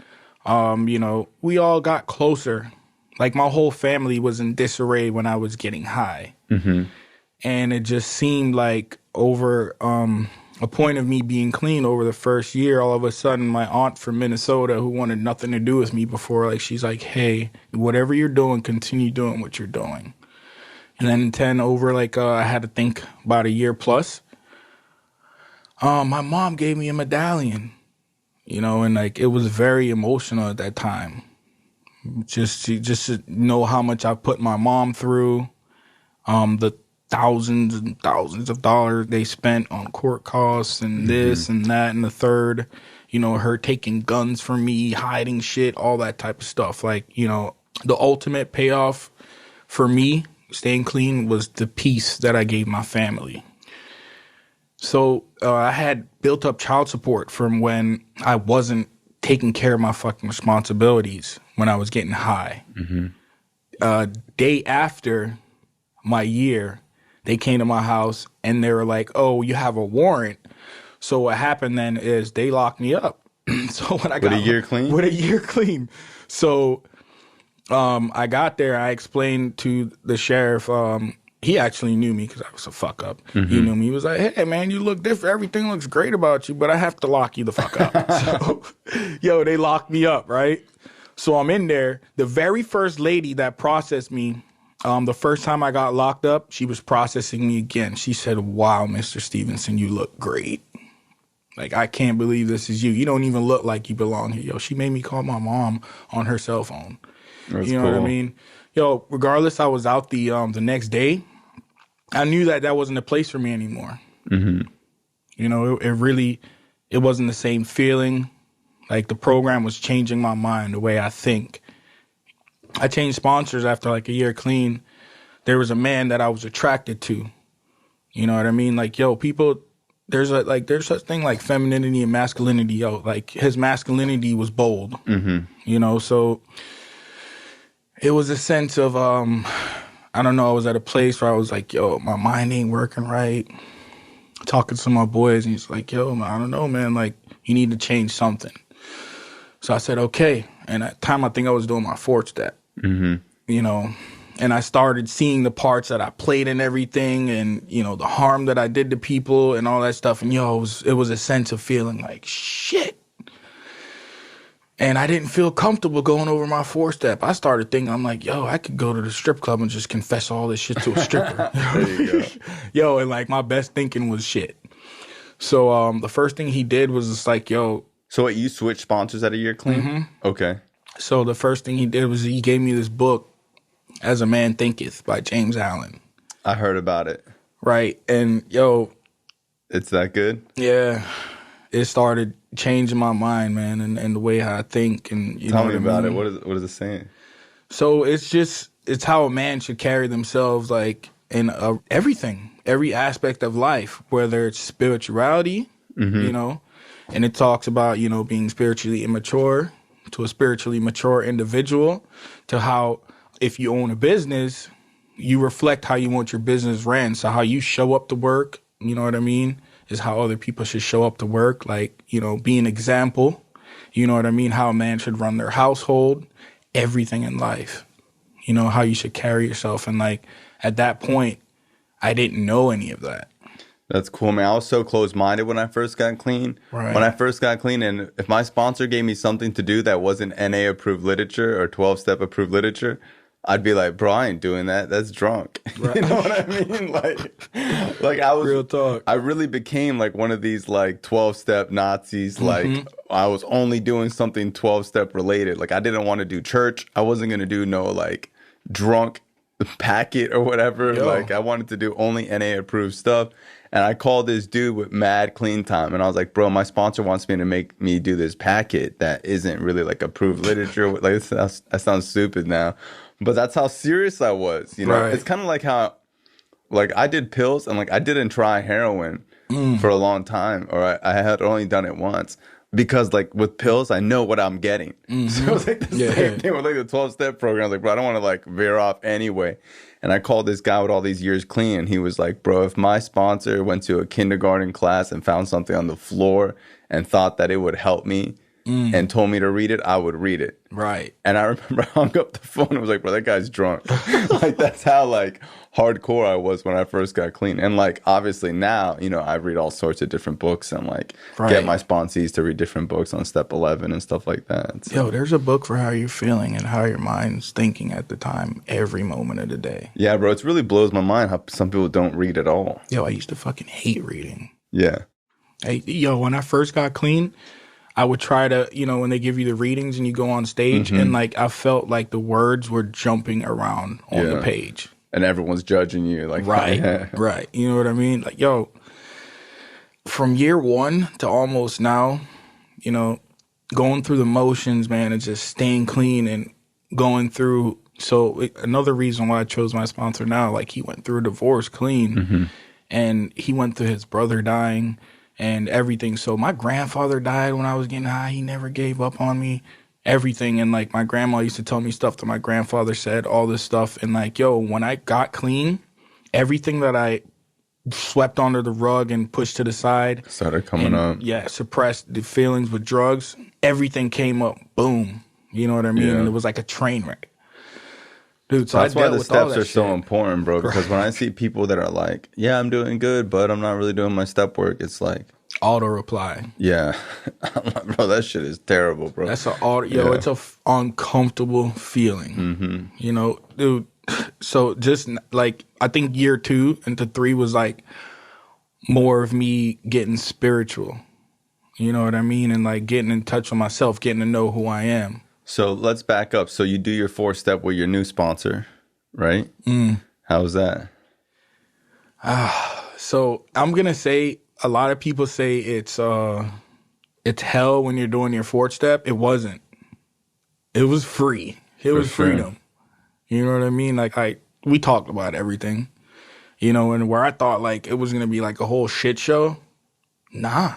you know, we all got closer. Like my whole family was in disarray when I was getting high. And it just seemed like over a point of me being clean over the first year, all of a sudden my aunt from Minnesota, who wanted nothing to do with me before, like she's like, hey, whatever you're doing, continue doing what you're doing. And then 10 over, like, I had to think about a year plus. My mom gave me a medallion, you know, and like, it was very emotional at that time. Just to know how much I put my mom through, the thousands and thousands of dollars they spent on court costs and this and that and the third, you know, her taking guns from me, hiding shit, all that type of stuff. Like, you know, the ultimate payoff for me, staying clean, was the peace that I gave my family. So I had built up child support from when I wasn't taking care of my fucking responsibilities when I was getting high. Day after my year, they came to my house and they were like, oh, you have a warrant. So what happened then is they locked me up. So when I got with a year clean? With a year clean. So I got there, I explained to the sheriff, he actually knew me because I was a fuck up. He knew me. He was like, hey, man, you look different. Everything looks great about you, but I have to lock you the fuck up. So, they locked me up, right? So I'm in there. The very first lady that processed me, the first time I got locked up, she was processing me again. She said, wow, Mr. Stevenson, you look great. Like, I can't believe this is you. You don't even look like you belong here. She made me call my mom on her cell phone. That's you know cool. what I mean? Regardless, I was out the next day. I knew that that wasn't a place for me anymore. Mm-hmm. You know, it wasn't the same feeling. Like the program was changing my mind, the way I think. I changed sponsors after like a year clean. There was a man that I was attracted to. You know what I mean? Like, yo, people, there's such thing like femininity and masculinity. Yo, like his masculinity was bold. Mm-hmm. You know, so it was a sense of, I don't know, I was at a place where I was like, yo, my mind ain't working right. Talking to my boys, and he's like, yo, I don't know, man, like, you need to change something. So I said, okay. And at the time, I think I was doing my fourth step, you know, and I started seeing the parts that I played in everything and, you know, the harm that I did to people and all that stuff. And, yo, it was a sense of feeling like, shit. And I didn't feel comfortable going over my fourth step. I started thinking, I'm like, yo, I could go to the strip club and just confess all this shit to a stripper. There you go. Yo, and like my best thinking was shit. So the first thing he did was just like, yo. So what, you switched sponsors at a year clean? Mm-hmm. Okay. So the first thing he did was he gave me this book, As a Man Thinketh by James Allen. I heard about it. Right. And yo. It's that good? Yeah. It started changing my mind, man, and the way how I think. And you Tell know me what I about mean? it. What is it saying? So it's how a man should carry themselves, like in everything, every aspect of life, whether it's spirituality, you know, and it talks about, you know, being spiritually immature to a spiritually mature individual, to how if you own a business, you reflect how you want your business ran. So how you show up to work, you know what I mean, is how other people should show up to work. Like, you know, be an example, you know what I mean, how a man should run their household, everything in life, you know, how you should carry yourself. And like at that point, I didn't know any of that. That's cool, man. I was so close-minded when I first got clean. Right. When I first got clean, and if my sponsor gave me something to do that wasn't NA-approved literature or 12-step approved literature, I'd be like, bro, I ain't doing that. That's drunk. Right. You know what I mean? Like I was Real talk. I really became like one of these like 12-step Nazis. Like I was only doing something 12-step related. Like I didn't want to do church. I wasn't going to do no like drunk packet or whatever. Yo. Like I wanted to do only NA approved stuff. And I called this dude with mad clean time. And I was like, bro, my sponsor wants me to make me do this packet that isn't really like approved literature. Like that sounds stupid now. But that's how serious I was. You know, Right. It's kind of like how, like I did pills and like I didn't try heroin for a long time, or I had only done it once. Because like with pills, I know what I'm getting. So it's like the same thing with like the 12-step program. I was like, bro, I don't want to like veer off anyway. And I called this guy with all these years clean, and he was like, bro, if my sponsor went to a kindergarten class and found something on the floor and thought that it would help me and told me to read it, I would read it. Right. And I remember I hung up the phone and was like, bro, that guy's drunk. Like that's how like hardcore I was when I first got clean. And like obviously now, you know, I read all sorts of different books and like get my sponsees to read different books on step 11 and stuff like that. So. Yo, there's a book for how you're feeling and how your mind's thinking at the time, every moment of the day. Yeah, bro, it really blows my mind how some people don't read at all. Yo, I used to fucking hate reading. Yeah. Hey, yo, when I first got clean, I would try to, you know, when they give you the readings and you go on stage, and like I felt like the words were jumping around on the page. And everyone's judging you. Like, right, right. You know what I mean? Like, yo, from year one to almost now, you know, going through the motions, man, and just staying clean and going through. So another reason why I chose my sponsor now, like he went through a divorce clean, and he went through his brother dying and everything. So my grandfather died when I was getting high. He never gave up on me. Everything. And like my grandma used to tell me stuff that my grandfather said, all this stuff. And like, yo, when I got clean, everything that I swept under the rug and pushed to the side started coming up. Yeah, suppressed the feelings with drugs. Everything came up. Boom. You know what I mean? Yeah. And it was like a train wreck. Dude, so that's why the steps are so shit. important, bro. Because when I see people that are like, yeah, I'm doing good, but I'm not really doing my step work, it's like auto reply. Yeah. I'm like, bro, that shit is terrible, bro. That's an auto. Yo, it's a uncomfortable feeling. You know, dude. So just like I think year 2 into 3 was like more of me getting spiritual. You know what I mean? And like getting in touch with myself, getting to know who I am. So let's back up. So you do your 4-step with your new sponsor, right? How was that? So I'm gonna say a lot of people say it's hell when you're doing your fourth step. It wasn't. It was free. It was sure. freedom. You know what I mean? Like we talked about everything. You know, and where I thought like it was gonna be like a whole shit show, nah.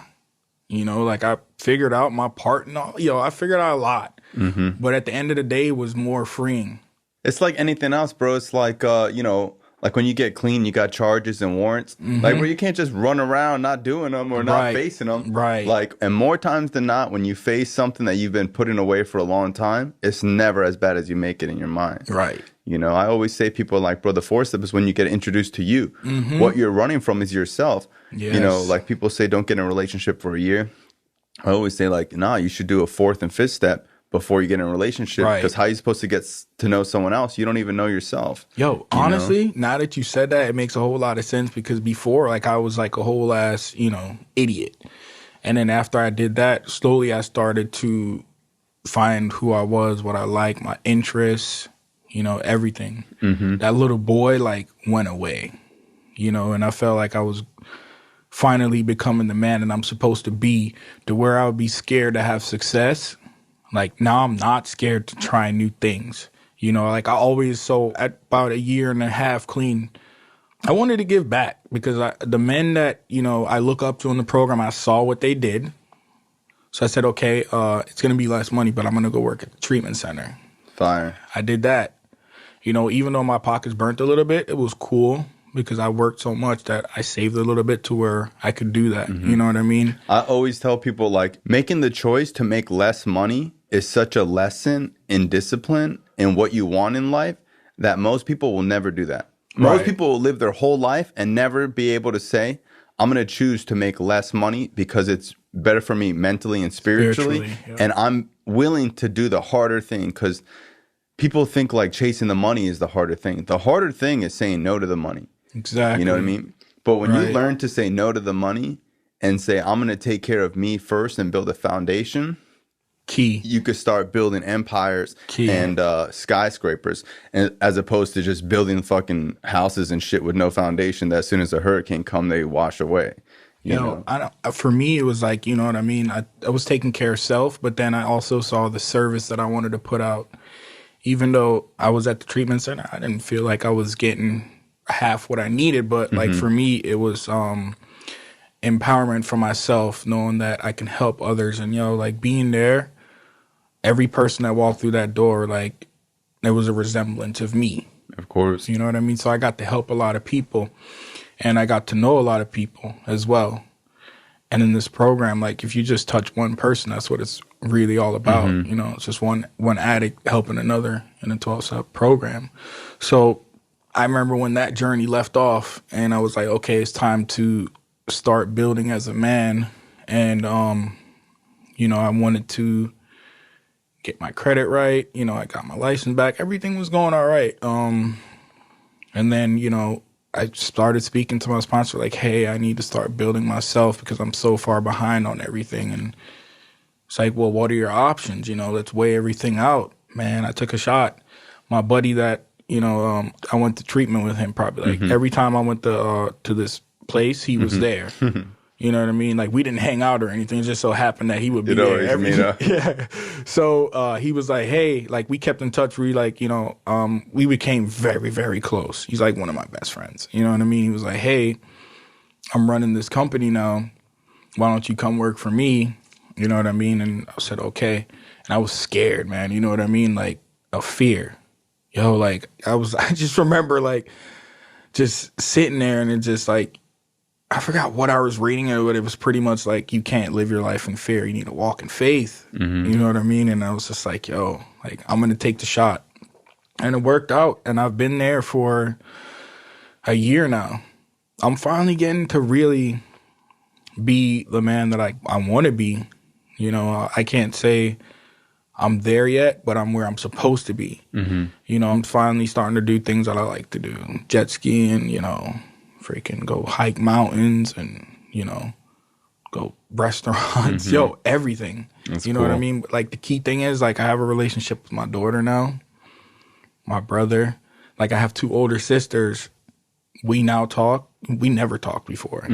You know, like I figured out my part and all. I figured out a lot. But at the end of the day, it was more freeing. It's like anything else, bro. It's like, like when you get clean, you got charges and warrants. Like where you can't just run around not doing them or not facing them. Right. Like, and more times than not, when you face something that you've been putting away for a long time, it's never as bad as you make it in your mind. Right. You know, I always say people like, bro, the fourth step is when you get introduced to you. What you're running from is yourself. Yes. You know, like people say, don't get in a relationship for a year. I always say like, nah, you should do a fourth and fifth step before you get in a relationship. Because how are you supposed to get to know someone else? You don't even know yourself. Honestly, now that you said that, it makes a whole lot of sense because before, like I was like a whole ass, idiot. And then after I did that, slowly I started to find who I was, what I like, my interests, everything. That little boy like went away, and I felt like I was finally becoming the man that I'm supposed to be, to where I would be scared to have success. Like now I'm not scared to try new things. Like I always, so at about a year and a half clean, I wanted to give back because the men that, I look up to in the program, I saw what they did. So I said, okay, it's going to be less money, but I'm going to go work at the treatment center. Fire. I did that. Even though my pockets burnt a little bit, it was cool because I worked so much that I saved a little bit to where I could do that. You know what I mean? I always tell people like making the choice to make less money is such a lesson in discipline and what you want in life that most people will never do that. Most people will live their whole life and never be able to say, I'm going to choose to make less money because it's better for me mentally and spiritually. Yeah. And I'm willing to do the harder thing because people think like chasing the money is the harder thing. The harder thing is saying no to the money. Exactly. You know what I mean? But when you learn to say no to the money and say, I'm going to take care of me first and build a foundation, key. You could start building empires and skyscrapers, and as opposed to just building fucking houses and shit with no foundation that as soon as a hurricane come, they wash away. You know? For me, it was like, you know what I mean? I was taking care of self, but then I also saw the service that I wanted to put out. Even though I was at the treatment center, I didn't feel like I was getting half what I needed, but like for me, it was empowerment for myself, knowing that I can help others. And, like being there, every person that walked through that door, like there was a resemblance of me. Of course. You know what I mean? So I got to help a lot of people and I got to know a lot of people as well. And in this program, like if you just touch one person, that's what it's really all about. It's just one addict helping another in a 12-step program. So I remember when that journey left off and I was like, okay, it's time to start building as a man. And, I wanted to get my credit right. I got my license back. Everything was going all right. And then, I started speaking to my sponsor like, hey, I need to start building myself because I'm so far behind on everything. And it's like, well, what are your options? Let's weigh everything out. Man, I took a shot. My buddy that, I went to treatment with him probably like every time I went to this place, he was there. You know what I mean? Like we didn't hang out or anything. It just so happened that he would be there every yeah. So he was like, hey, like we kept in touch. We like, we became very, very close. He's like one of my best friends. You know what I mean? He was like, hey, I'm running this company now. Why don't you come work for me? You know what I mean? And I said, okay. And I was scared, man. You know what I mean? Like a fear. Like I just remember like just sitting there and it just like, I forgot what I was reading, but it was pretty much like you can't live your life in fear. You need to walk in faith. You know what I mean? And I was just like, like I'm going to take the shot. And it worked out. And I've been there for a year now. I'm finally getting to really be the man that I want to be. I can't say I'm there yet, but I'm where I'm supposed to be. I'm finally starting to do things that I like to do. Jet skiing, freaking go hike mountains and, go restaurants, everything. That's you know cool. what I mean? Like the key thing is like I have a relationship with my daughter now, my brother. Like I have two older sisters. We now talk, we never talked before.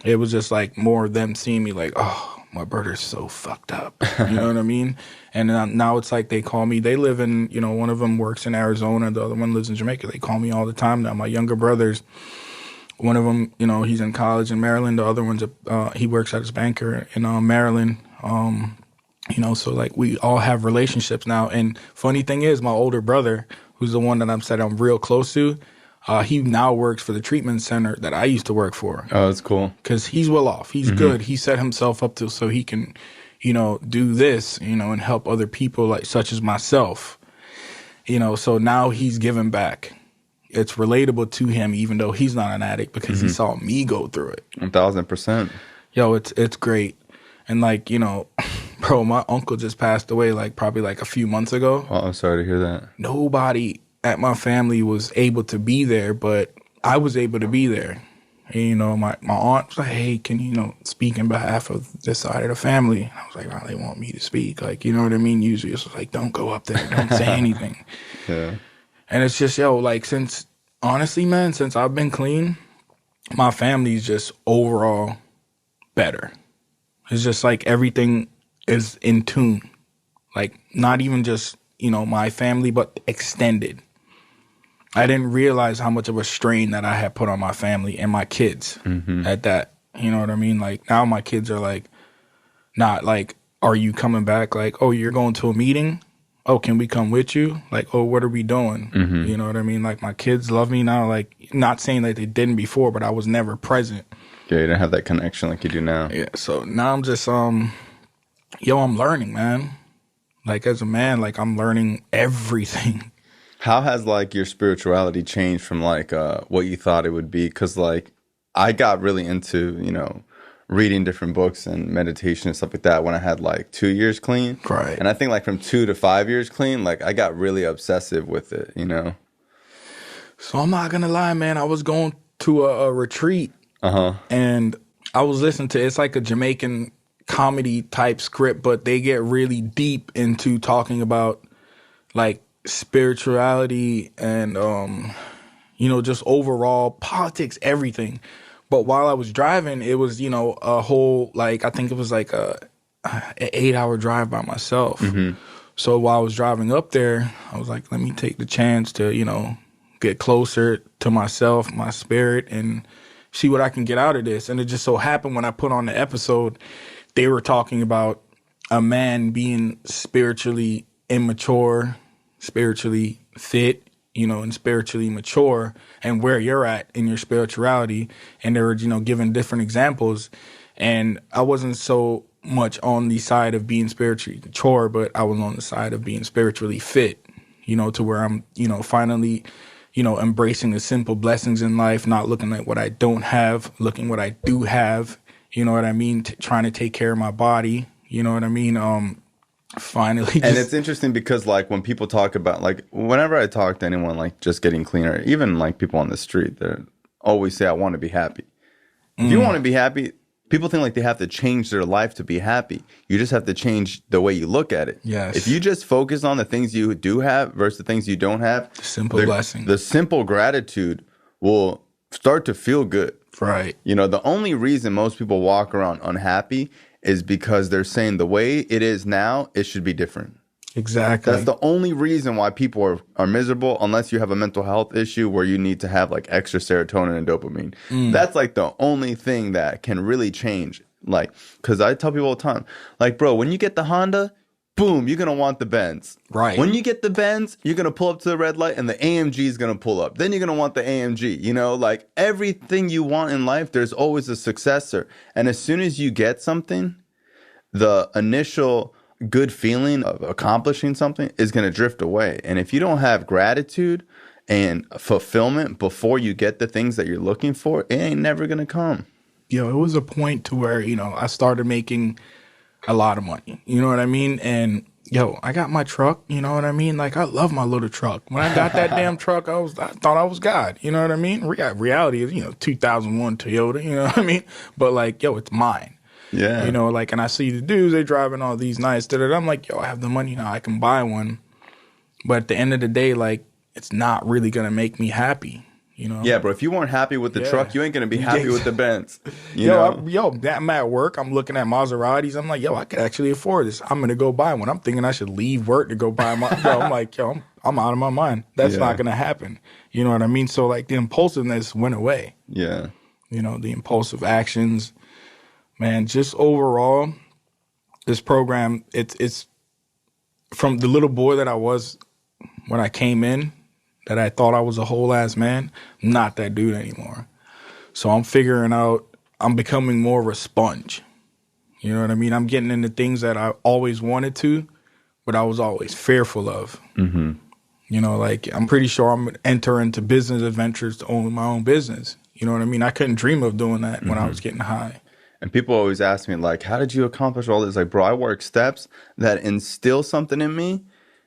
It was just like more of them seeing me like, oh, my brother's so fucked up. You know what I mean? And now it's like they call me. They live in, you know, one of them works in Arizona. The other one lives in Jamaica. They call me all the time now. My younger brothers, one of them, you know, he's in college in Maryland. The other one's, he works at his banker in Maryland. You know, so like we all have relationships now. And funny thing is, my older brother, who's the one that I'm real close to, he now works for the treatment center that I used to work for. Oh, that's cool. Because he's well off. He's good. He set himself up so he can, you know, do this, you know, and help other people like such as myself. You know, so now he's giving back. It's relatable to him, even though he's not an addict, because he saw me go through it. 1,000%. Yo, it's great. And like, you know, bro, my uncle just passed away like probably like a few months ago. Oh, I'm sorry to hear that. Nobody at my family was able to be there, but I was able to be there. And, you know, my aunt was like, hey, can you, you know, speak in behalf of this side of the family? And I was like, oh, they want me to speak. Like, you know what I mean? Usually it's like, don't go up there. Don't say anything. Yeah. And it's just, yo, like, honestly, man, since I've been clean, my family's just overall better. It's just like everything is in tune. Like, not even just, you know, my family, but extended. I didn't realize how much of a strain that I had put on my family and my kids at that. You know what I mean? Like, now my kids are like, not like, are you coming back? Like, oh, you're going to a meeting? Oh, can we come with you? Like, oh, what are we doing? You know what I mean? Like, my kids love me now. Like, not saying that they didn't before, but I was never present. Yeah, you didn't have that connection like you do now. Yeah, so now I'm just, I'm learning, man. Like, as a man, like, I'm learning everything. How has, like, your spirituality changed from, like, what you thought it would be? Because, like, I got really into, you know, reading different books and meditation and stuff like that when I had like 2 years clean. Right. And I think like from 2 to 5 years clean, like I got really obsessive with it, you know? So I'm not gonna lie, man. I was going to a retreat and I was listening to, it's like a Jamaican comedy type script, but they get really deep into talking about like spirituality and, you know, just overall politics, everything. But while I was driving, it was, you know, a whole, like, I think it was like an 8-hour drive by myself. So while I was driving up there, I was like, let me take the chance to, you know, get closer to myself, my spirit, and see what I can get out of this. And it just so happened when I put on the episode, they were talking about a man being spiritually immature, spiritually fit, you know, and spiritually mature, and where you're at in your spirituality. And they were, you know, giving different examples. And I wasn't so much on the side of being spiritually mature, but I was on the side of being spiritually fit, you know, to where I'm, you know, finally, you know, embracing the simple blessings in life, not looking at what I don't have, looking what I do have, you know what I mean? Trying to take care of my body, you know what I mean? Finally. And it's interesting because like when people talk about like whenever I talk to anyone like just getting cleaner, even like people on the street, they always say I want to be happy. If you want to be happy, people think like they have to change their life to be happy. You just have to change the way you look at it. Yes. If you just focus on the things you do have versus the things you don't have, simple blessing. The simple gratitude will start to feel good. Right. You know, the only reason most people walk around unhappy is because they're saying the way it is now, it should be different. Exactly. That's the only reason why people are miserable, unless you have a mental health issue where you need to have like extra serotonin and dopamine. That's like the only thing that can really change. Like, because I tell people all the time, like, bro, when you get the Honda, boom, you're going to want the Benz. Right. When you get the Benz, you're going to pull up to the red light and the AMG is going to pull up. Then you're going to want the AMG. You know, like everything you want in life, there's always a successor. And as soon as you get something, the initial good feeling of accomplishing something is going to drift away. And if you don't have gratitude and fulfillment before you get the things that you're looking for, it ain't never going to come. Yo, it was a point to where, you know, I started making a lot of money. You know what I mean? And yo, I got my truck. You know what I mean? Like, I love my little truck. When I got that damn truck, I thought I was God. You know what I mean? Reality is, you know, 2001 Toyota. You know what I mean? But like, yo, it's mine. Yeah. You know, like, and I see the dudes, they driving all these nice, I'm like, yo, I have the money now, I can buy one. But at the end of the day, like, it's not really going to make me happy. You know? Yeah, bro. If you weren't happy with the truck, you ain't gonna be happy with the Benz. I'm at work. I'm looking at Maseratis. I'm like, yo, I could actually afford this. I'm gonna go buy one. I'm thinking I should leave work to go buy my. I'm like, yo, I'm out of my mind. That's not gonna happen. You know what I mean? So like the impulsiveness went away. Yeah. You know, the impulsive actions, man. Just overall, this program, it's from the little boy that I was when I came in, that I thought I was a whole ass man, I'm not that dude anymore. So I'm figuring out, I'm becoming more of a sponge. You know what I mean? I'm getting into things that I always wanted to, but I was always fearful of. Mm-hmm. You know, like I'm pretty sure I'm going to enter into business adventures to own my own business. You know what I mean? I couldn't dream of doing that when I was getting high. And people always ask me, like, how did you accomplish all this? Like, bro, I work steps that instill something in me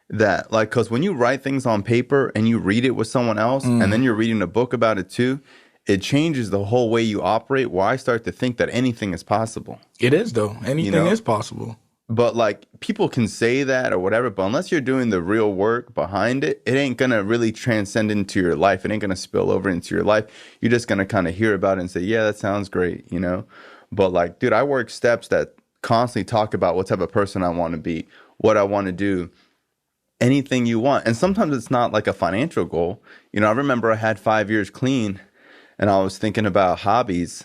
that, like, because when you write things on paper and you read it with someone else and then you're reading a book about it too, it changes the whole way you operate, where I start to think that anything is possible. It is, though. Anything is possible. But, like, people can say that or whatever, but unless you're doing the real work behind it, it ain't going to really transcend into your life. It ain't going to spill over into your life. You're just going to kind of hear about it and say, yeah, that sounds great, you know? But, like, dude, I work steps that constantly talk about what type of person I want to be, what I want to do. Anything you want. And sometimes it's not like a financial goal. You know, I remember I had 5 years clean and I was thinking about hobbies,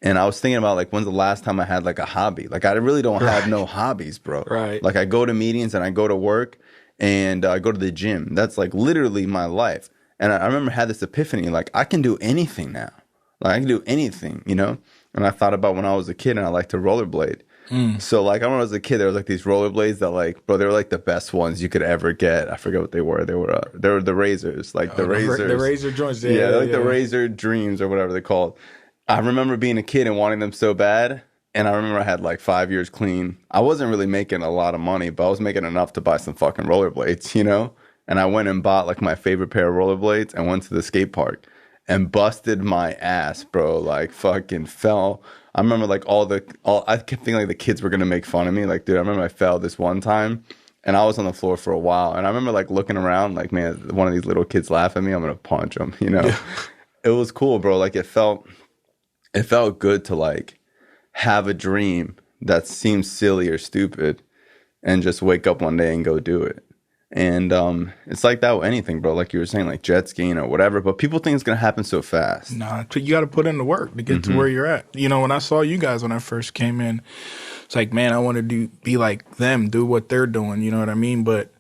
and I was thinking about, like, when's the last time I had, like, a hobby? Like, I really don't have no hobbies, bro. Right. Like, I go to meetings and I go to work and I go to the gym. That's, like, literally my life. And I remember I had this epiphany, like, I can do anything now. Like, I can do anything, you know? And I thought about when I was a kid and I liked to rollerblade. So, like, I remember as a kid, there was, like, these rollerblades that, like, bro, they were, like, the best ones you could ever get. I forget what they were. They were the razors, like the razors. The razor joints. Yeah, like the razor dreams or whatever they're called. I remember being a kid and wanting them so bad. And I remember I had, like, 5 years clean. I wasn't really making a lot of money, but I was making enough to buy some fucking rollerblades, you know? And I went and bought, like, my favorite pair of rollerblades and went to the skate park and busted my ass, bro. Like, fucking fell. I remember, like, I kept thinking, like, the kids were going to make fun of me. Like, dude, I remember I fell this one time and I was on the floor for a while. And I remember, like, looking around, like, man, one of these little kids laugh at me, I'm going to punch them, you know? It was cool, bro. Like, it felt good to, like, have a dream that seems silly or stupid and just wake up one day and go do it. And it's like that with anything, bro. Like you were saying, like jet skiing or whatever. But people think it's going to happen so fast. Nah, you got to put in the work to get to where you're at. You know, when I saw you guys when I first came in, it's like, man, I want to be like them, do what they're doing. You know what I mean? But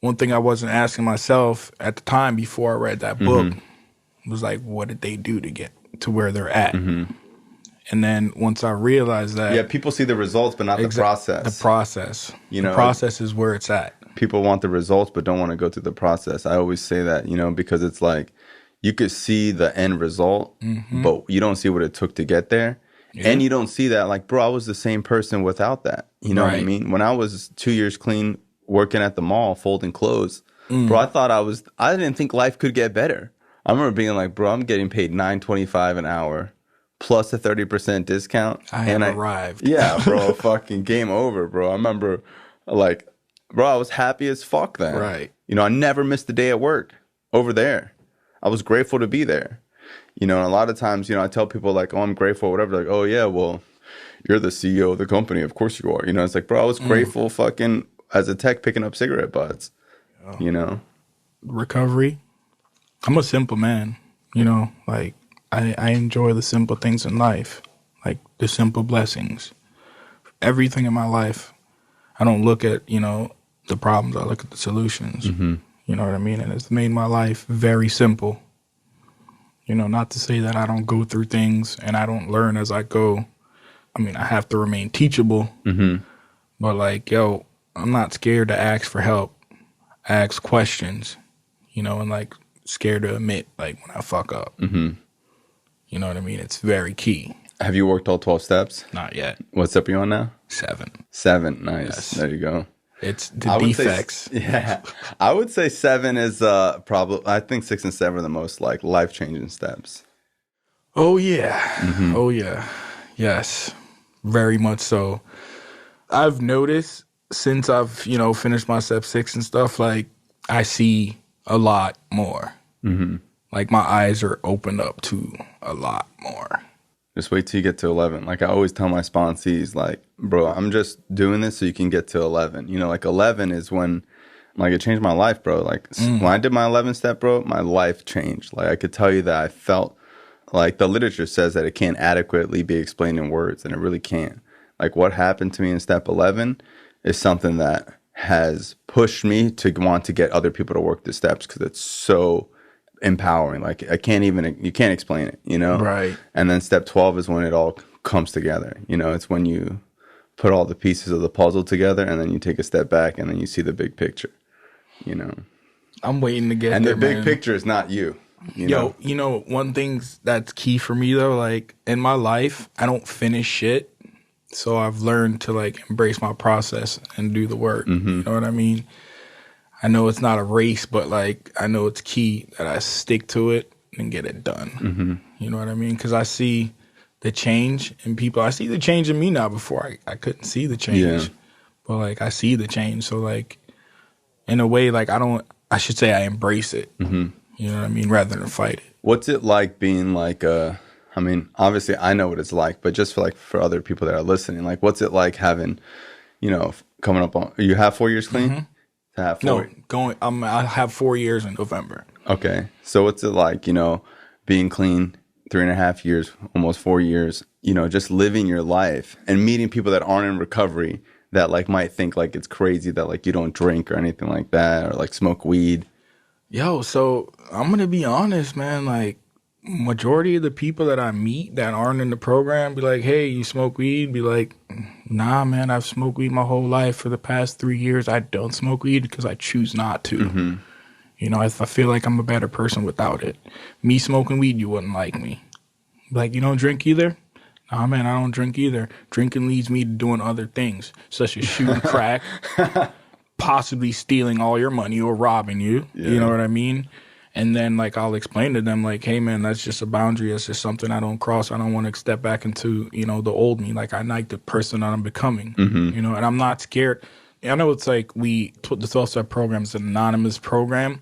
one thing I wasn't asking myself at the time before I read that book was like, what did they do to get to where they're at? And then once I realized that... Yeah, people see the results, but not the process. The process. You know, the process is where it's at. People want the results, but don't want to go through the process. I always say that, you know, because it's like, you could see the end result, but you don't see what it took to get there. Yeah. And you don't see that, like, bro, I was the same person without that. You know what I mean? When I was 2 years clean, working at the mall, folding clothes, bro, I didn't think life could get better. I remember being like, bro, I'm getting paid $9.25 an hour. Plus a 30% discount. I arrived. Yeah, bro, fucking game over, bro. I remember, like, bro, I was happy as fuck then. Right. You know, I never missed a day at work over there. I was grateful to be there. You know, and a lot of times, you know, I tell people, like, oh, I'm grateful, whatever. Like, oh, yeah, well, you're the CEO of the company. Of course you are. You know, it's like, bro, I was grateful fucking as a tech picking up cigarette butts. Oh. You know? Recovery. I'm a simple man, you know, like, I enjoy the simple things in life, like the simple blessings. Everything in my life, I don't look at, you know, the problems. I look at the solutions. You know what I mean? And it's made my life very simple. You know, not to say that I don't go through things and I don't learn as I go. I mean, I have to remain teachable. But, like, yo, I'm not scared to ask for help, ask questions, you know, and, like, scared to admit, like, when I fuck up. You know what I mean? It's very key. Have you worked all 12 steps? Not yet. What step are you on now? 7. 7, nice. Yes. There you go. It's the defects. I would say 7 is probably, I think 6 and 7 are the most, like, life-changing steps. Oh, yeah. Oh, yeah. Yes. Very much so. I've noticed since I've, you know, finished my step 6 and stuff, like, I see a lot more. like my eyes are opened up to a lot more. Just wait till you get to 11. Like I always tell my sponsees, like, bro, I'm just doing this so you can get to 11. You know, like 11 is when, like, it changed my life, bro. Like when I did my 11 step, bro, my life changed. Like I could tell you that I felt like the literature says that it can't adequately be explained in words, and it really can't. Like what happened to me in step 11 is something that has pushed me to want to get other people to work the steps because it's so empowering. Like you can't explain it, you know? Right. And then step 12 is when it all comes together. You know, it's when you put all the pieces of the puzzle together and then you take a step back and then you see the big picture, you know? I'm waiting to get there, and the big man. picture is not you. You know, one thing that's key for me though, like in my life, I don't finish shit. So I've learned to like embrace my process and do the work. You know what I mean? I know it's not a race, but like I know it's key that I stick to it and get it done. You know what I mean? Because I see the change in people. I see the change in me now. Before I couldn't see the change, but like I see the change. So like in a way, like I should say I embrace it. You know what I mean? Rather than fight it. What's it like being like I mean, obviously I know what it's like, but just for other people that are listening, like what's it like having, you know, coming up on, you have 4 years clean? To have 4? No, I have 4 years in November. Okay. So what's it like, you know, being clean 3.5 years, almost 4 years, you know, just living your life and meeting people that aren't in recovery that like might think like it's crazy that like you don't drink or anything like that or like smoke weed? Yo, so I'm going to be honest, man, like majority of the people that I meet that aren't in the program be like, hey, you smoke weed? Be like, nah, man, I've smoked weed my whole life. For the past 3 years, I don't smoke weed because I choose not to. You know, I feel like I'm a better person without it. Me smoking weed, you wouldn't like me. Like, you don't drink either? Nah, man, I don't drink either. Drinking leads me to doing other things, such as shooting crack, possibly stealing all your money or robbing you. You know what I mean? And then, like, I'll explain to them, like, hey, man, that's just a boundary. That's just something I don't cross. I don't want to step back into, you know, the old me. Like, I like the person that I'm becoming, you know, and I'm not scared. I know it's like the 12-step program is an anonymous program,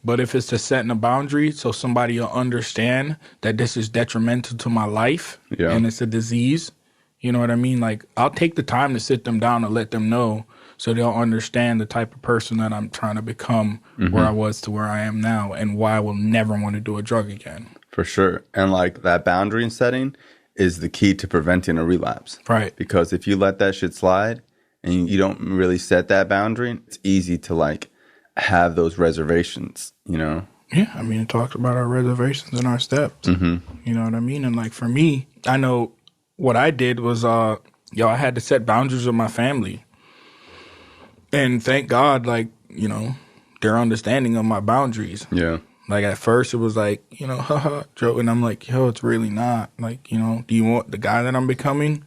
but if it's to setting a boundary so somebody will understand that this is detrimental to my life and it's a disease, you know what I mean? Like, I'll take the time to sit them down and let them know so they'll understand the type of person that I'm trying to become, where I was to where I am now, and why I will never want to do a drug again. For sure. And like that boundary setting is the key to preventing a relapse. Right. Because if you let that shit slide and you don't really set that boundary, it's easy to like have those reservations, you know? Yeah, I mean, it talks about our reservations and our steps. You know what I mean? And like for me, I know what I did was, I had to set boundaries with my family. And thank God, like, you know, their understanding of my boundaries. Yeah. Like at first it was like, you know, haha, joke. And I'm like, yo, it's really not. Like, you know, do you want the guy that I'm becoming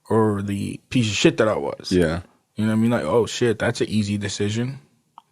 or the piece of shit that I was? Yeah. You know what I mean? Like, oh shit, that's an easy decision.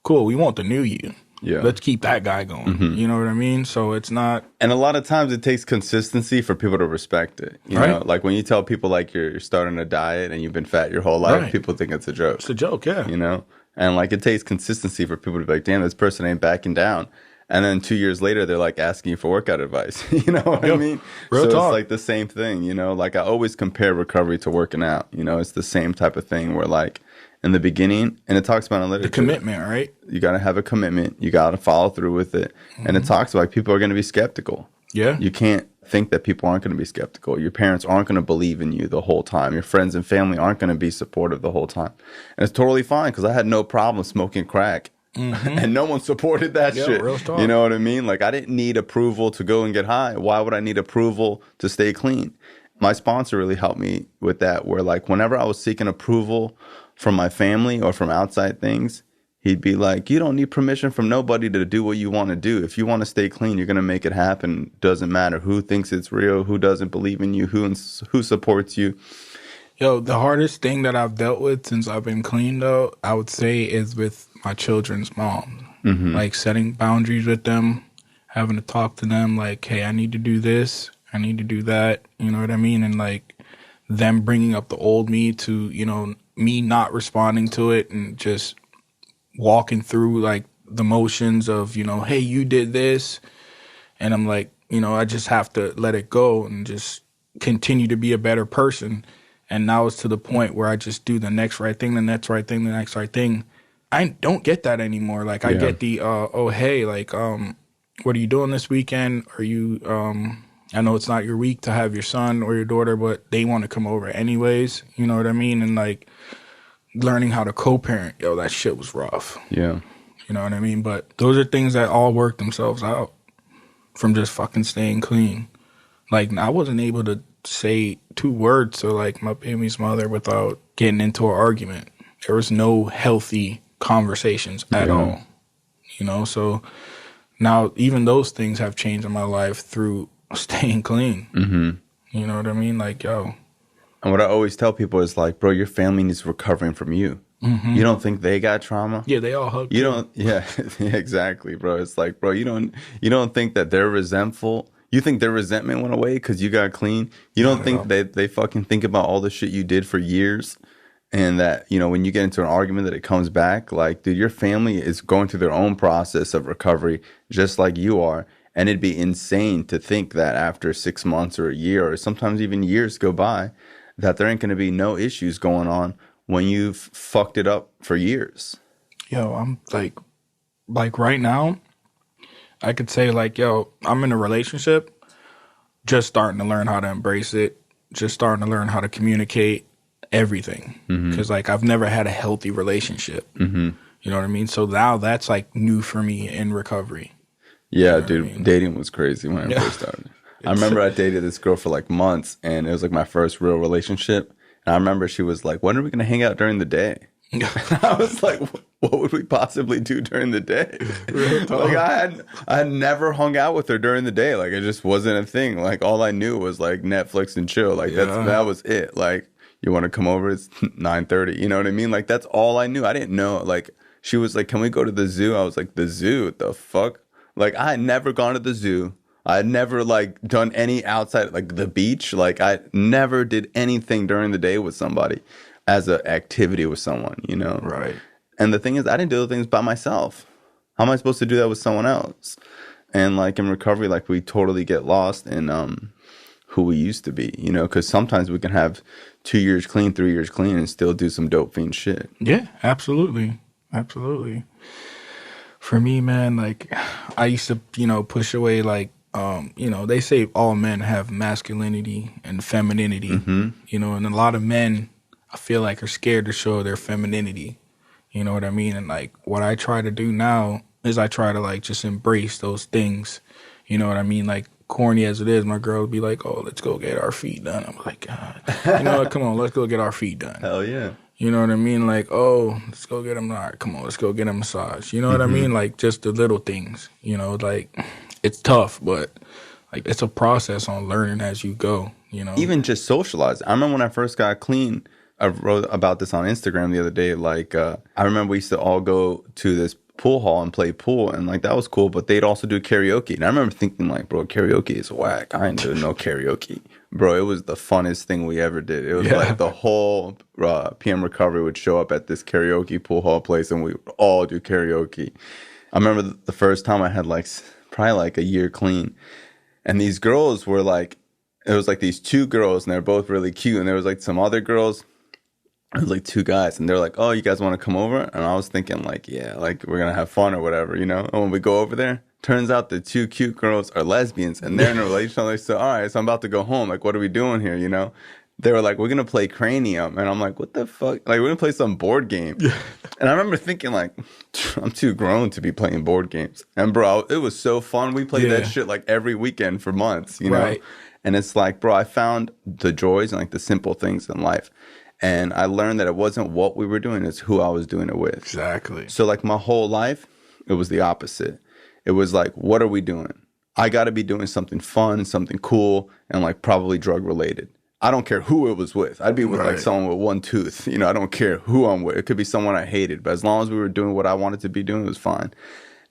Cool, we want the new you. Yeah. Let's keep that guy going. You know what I mean? So it's not. And a lot of times it takes consistency for people to respect it. You know, like when you tell people like you're starting a diet and you've been fat your whole life, people think it's a joke. It's a joke, yeah. You know? And like it takes consistency for people to be like, damn, this person ain't backing down. And then 2 years later, they're like asking you for workout advice. You know what I mean? Real so talk. It's like the same thing, you know? Like I always compare recovery to working out. You know, it's the same type of thing where like in the beginning, and it talks about in literature. The commitment, right? You got to have a commitment. You got to follow through with it. And it talks about like, people are going to be skeptical. Yeah. You can't think that people aren't going to be skeptical. Your parents aren't going to believe in you the whole time. Your friends and family aren't going to be supportive the whole time. And it's totally fine because I had no problem smoking crack. And no one supported that shit. Real talk. You know what I mean? Like I didn't need approval to go and get high. Why would I need approval to stay clean? My sponsor really helped me with that, where like whenever I was seeking approval from my family or from outside things, he'd be like, you don't need permission from nobody to do what you want to do. If you want to stay clean, you're going to make it happen. Doesn't matter who thinks it's real, who doesn't believe in you, who supports you. Yo, the hardest thing that I've dealt with since I've been clean, though, I would say is with my children's mom. Like setting boundaries with them, having to talk to them like, hey, I need to do this, I need to do that. You know what I mean? And like them bringing up the old me to, you know, me not responding to it and just walking through like the motions of, you know, hey, you did this. And I'm like, you know, I just have to let it go and just continue to be a better person. And now it's to the point where I just do the next right thing, the next right thing, the next right thing. I don't get that anymore. Like I get the, oh, hey, like, what are you doing this weekend? Are you, I know it's not your week to have your son or your daughter, but they want to come over anyways. You know what I mean? And like learning how to co-parent, yo, that shit was rough. Yeah. You know what I mean? But those are things that all work themselves out from just fucking staying clean. Like I wasn't able to say 2 words to like my baby's mother without getting into an argument. There was no healthy conversations at all. You know, so now even those things have changed in my life through staying clean. Mm-hmm. You know what I mean? Like, yo. And what I always tell people is like, bro, your family needs recovering from you. Mm-hmm. You don't think they got trauma? Yeah, they all hug. You don't. Yeah, exactly, bro. It's like, bro, you don't think that they're resentful. You think their resentment went away because you got clean. You don't think that they fucking think about all the shit you did for years, and that, you know, when you get into an argument that it comes back. Like, dude, your family is going through their own process of recovery just like you are. And it'd be insane to think that after 6 months or a year or sometimes even years go by, that there ain't going to be no issues going on when you've fucked it up for years. Yo, I'm like right now, I could say like, yo, I'm in a relationship, just starting to learn how to embrace it, just starting to learn how to communicate everything. Because like I've never had a healthy relationship. You know what I mean? So now that's like new for me in recovery. Yeah, you know, dude, I mean? Dating was crazy when I first started. I remember I dated this girl for like months, and it was like my first real relationship. And I remember she was like, when are we going to hang out during the day? I was like, what would we possibly do during the day? Like I had never hung out with her during the day. Like it just wasn't a thing. Like all I knew was like Netflix and chill. Like that was it. Like, you want to come over? It's 9:30. You know what I mean? Like that's all I knew. I didn't know. Like she was like, can we go to the zoo? I was like, the zoo? What the fuck? Like I had never gone to the zoo. I had never like done any outside, like the beach. Like I never did anything during the day with somebody as an activity with someone, you know? Right. And the thing is, I didn't do the things by myself. How am I supposed to do that with someone else? And like in recovery, like we totally get lost in who we used to be, you know? Because sometimes we can have 2 years clean, 3 years clean, and still do some dope fiend shit. Yeah, absolutely. Absolutely. For me, man, like I used to, you know, push away like, you know, they say all men have masculinity and femininity, you know, and a lot of men, I feel like, are scared to show their femininity. You know what I mean? And like what I try to do now is I try to like just embrace those things. You know what I mean? Like corny as it is, my girl would be like, oh, let's go get our feet done. I'm like, God, you know what? Come on, let's go get our feet done. Hell yeah. You know what I mean? Like, oh, let's go get them. All right, come on, let's go get a massage. You know what I mean? Like just the little things, you know, like it's tough, but like it's a process on learning as you go, you know? Even just socialize. I remember when I first got clean, I wrote about this on Instagram the other day. Like, I remember we used to all go to this pool hall and play pool, and like that was cool, but they'd also do karaoke. And I remember thinking like, bro, karaoke is whack. I ain't doing no karaoke. Bro, it was the funnest thing we ever did. It was like the whole PM recovery would show up at this karaoke pool hall place, and we would all do karaoke. I remember the first time I had like probably like a year clean, and these girls were like, it was like these 2 girls, and they're both really cute, and there was like some other girls. It was like 2 guys, and they're like, oh, you guys want to come over? And I was thinking like, yeah, like we're going to have fun or whatever, you know? And when we go over there, turns out the 2 cute girls are lesbians, and they're in a relationship. They said, all right, so I'm about to go home. Like, what are we doing here, you know? They were like, we're going to play Cranium. And I'm like, what the fuck? Like, we're going to play some board game. And I remember thinking like, I'm too grown to be playing board games. And bro, it was so fun. We played that shit like every weekend for months, you know? Right. And it's like, bro, I found the joys and like the simple things in life. And I learned that it wasn't what we were doing, it's who I was doing it with. Exactly. So like my whole life, it was the opposite. It was like, what are we doing? I got to be doing something fun, something cool, and like probably drug related. I don't care who it was with. I'd be with like someone with 1 tooth. You know, I don't care who I'm with. It could be someone I hated. But as long as we were doing what I wanted to be doing, it was fine.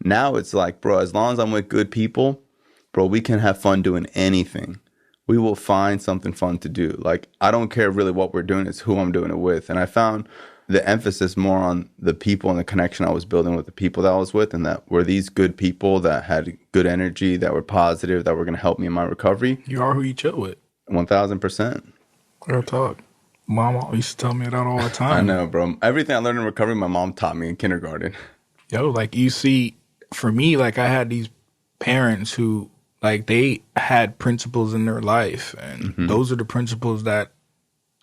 Now it's like, bro, as long as I'm with good people, bro, we can have fun doing anything. We will find something fun to do. Like, I don't care really what we're doing. It's who I'm doing it with. And I found the emphasis more on the people and the connection I was building with the people that I was with, and that were these good people that had good energy, that were positive, that were going to help me in my recovery. You are who you chill with. 1,000%. Real talk. Mom used to tell me that all the time. I know, bro. Everything I learned in recovery, my mom taught me in kindergarten. Yo, like you see, for me, like I had these parents who, like, they had principles in their life, and those are the principles that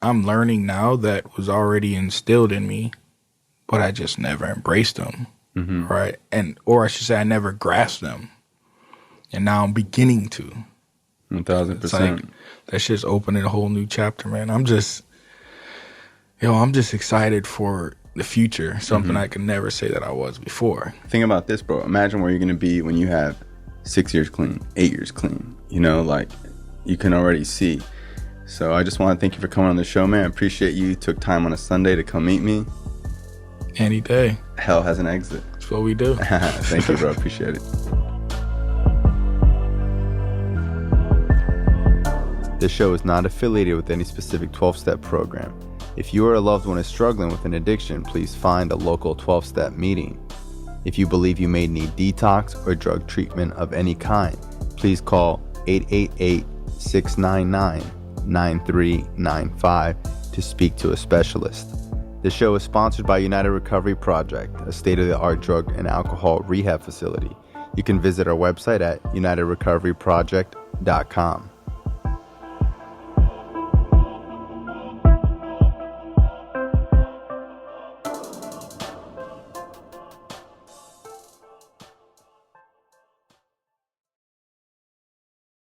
I'm learning now that was already instilled in me, but I just never embraced them, right? Or I should say, I never grasped them, and now I'm beginning to. 1,000%. Like, that shit's opening a whole new chapter, man. I'm just excited for the future. Something I can never say that I was before. Think about this, bro. Imagine where you're going to be when you have 6 years clean, 8 years clean. You know, like, you can already see. So I just want to thank you for coming on the show, man. I appreciate you took time on a Sunday to come meet me. Any day. Hell has an exit. That's what we do. Thank you, bro. Appreciate it. This show is not affiliated with any specific 12-step program. If you or a loved one is struggling with an addiction, please find a local 12-step meeting. If you believe you may need detox or drug treatment of any kind, please call 888-699-9395 to speak to a specialist. The show is sponsored by United Recovery Project, a state-of-the-art drug and alcohol rehab facility. You can visit our website at unitedrecoveryproject.com.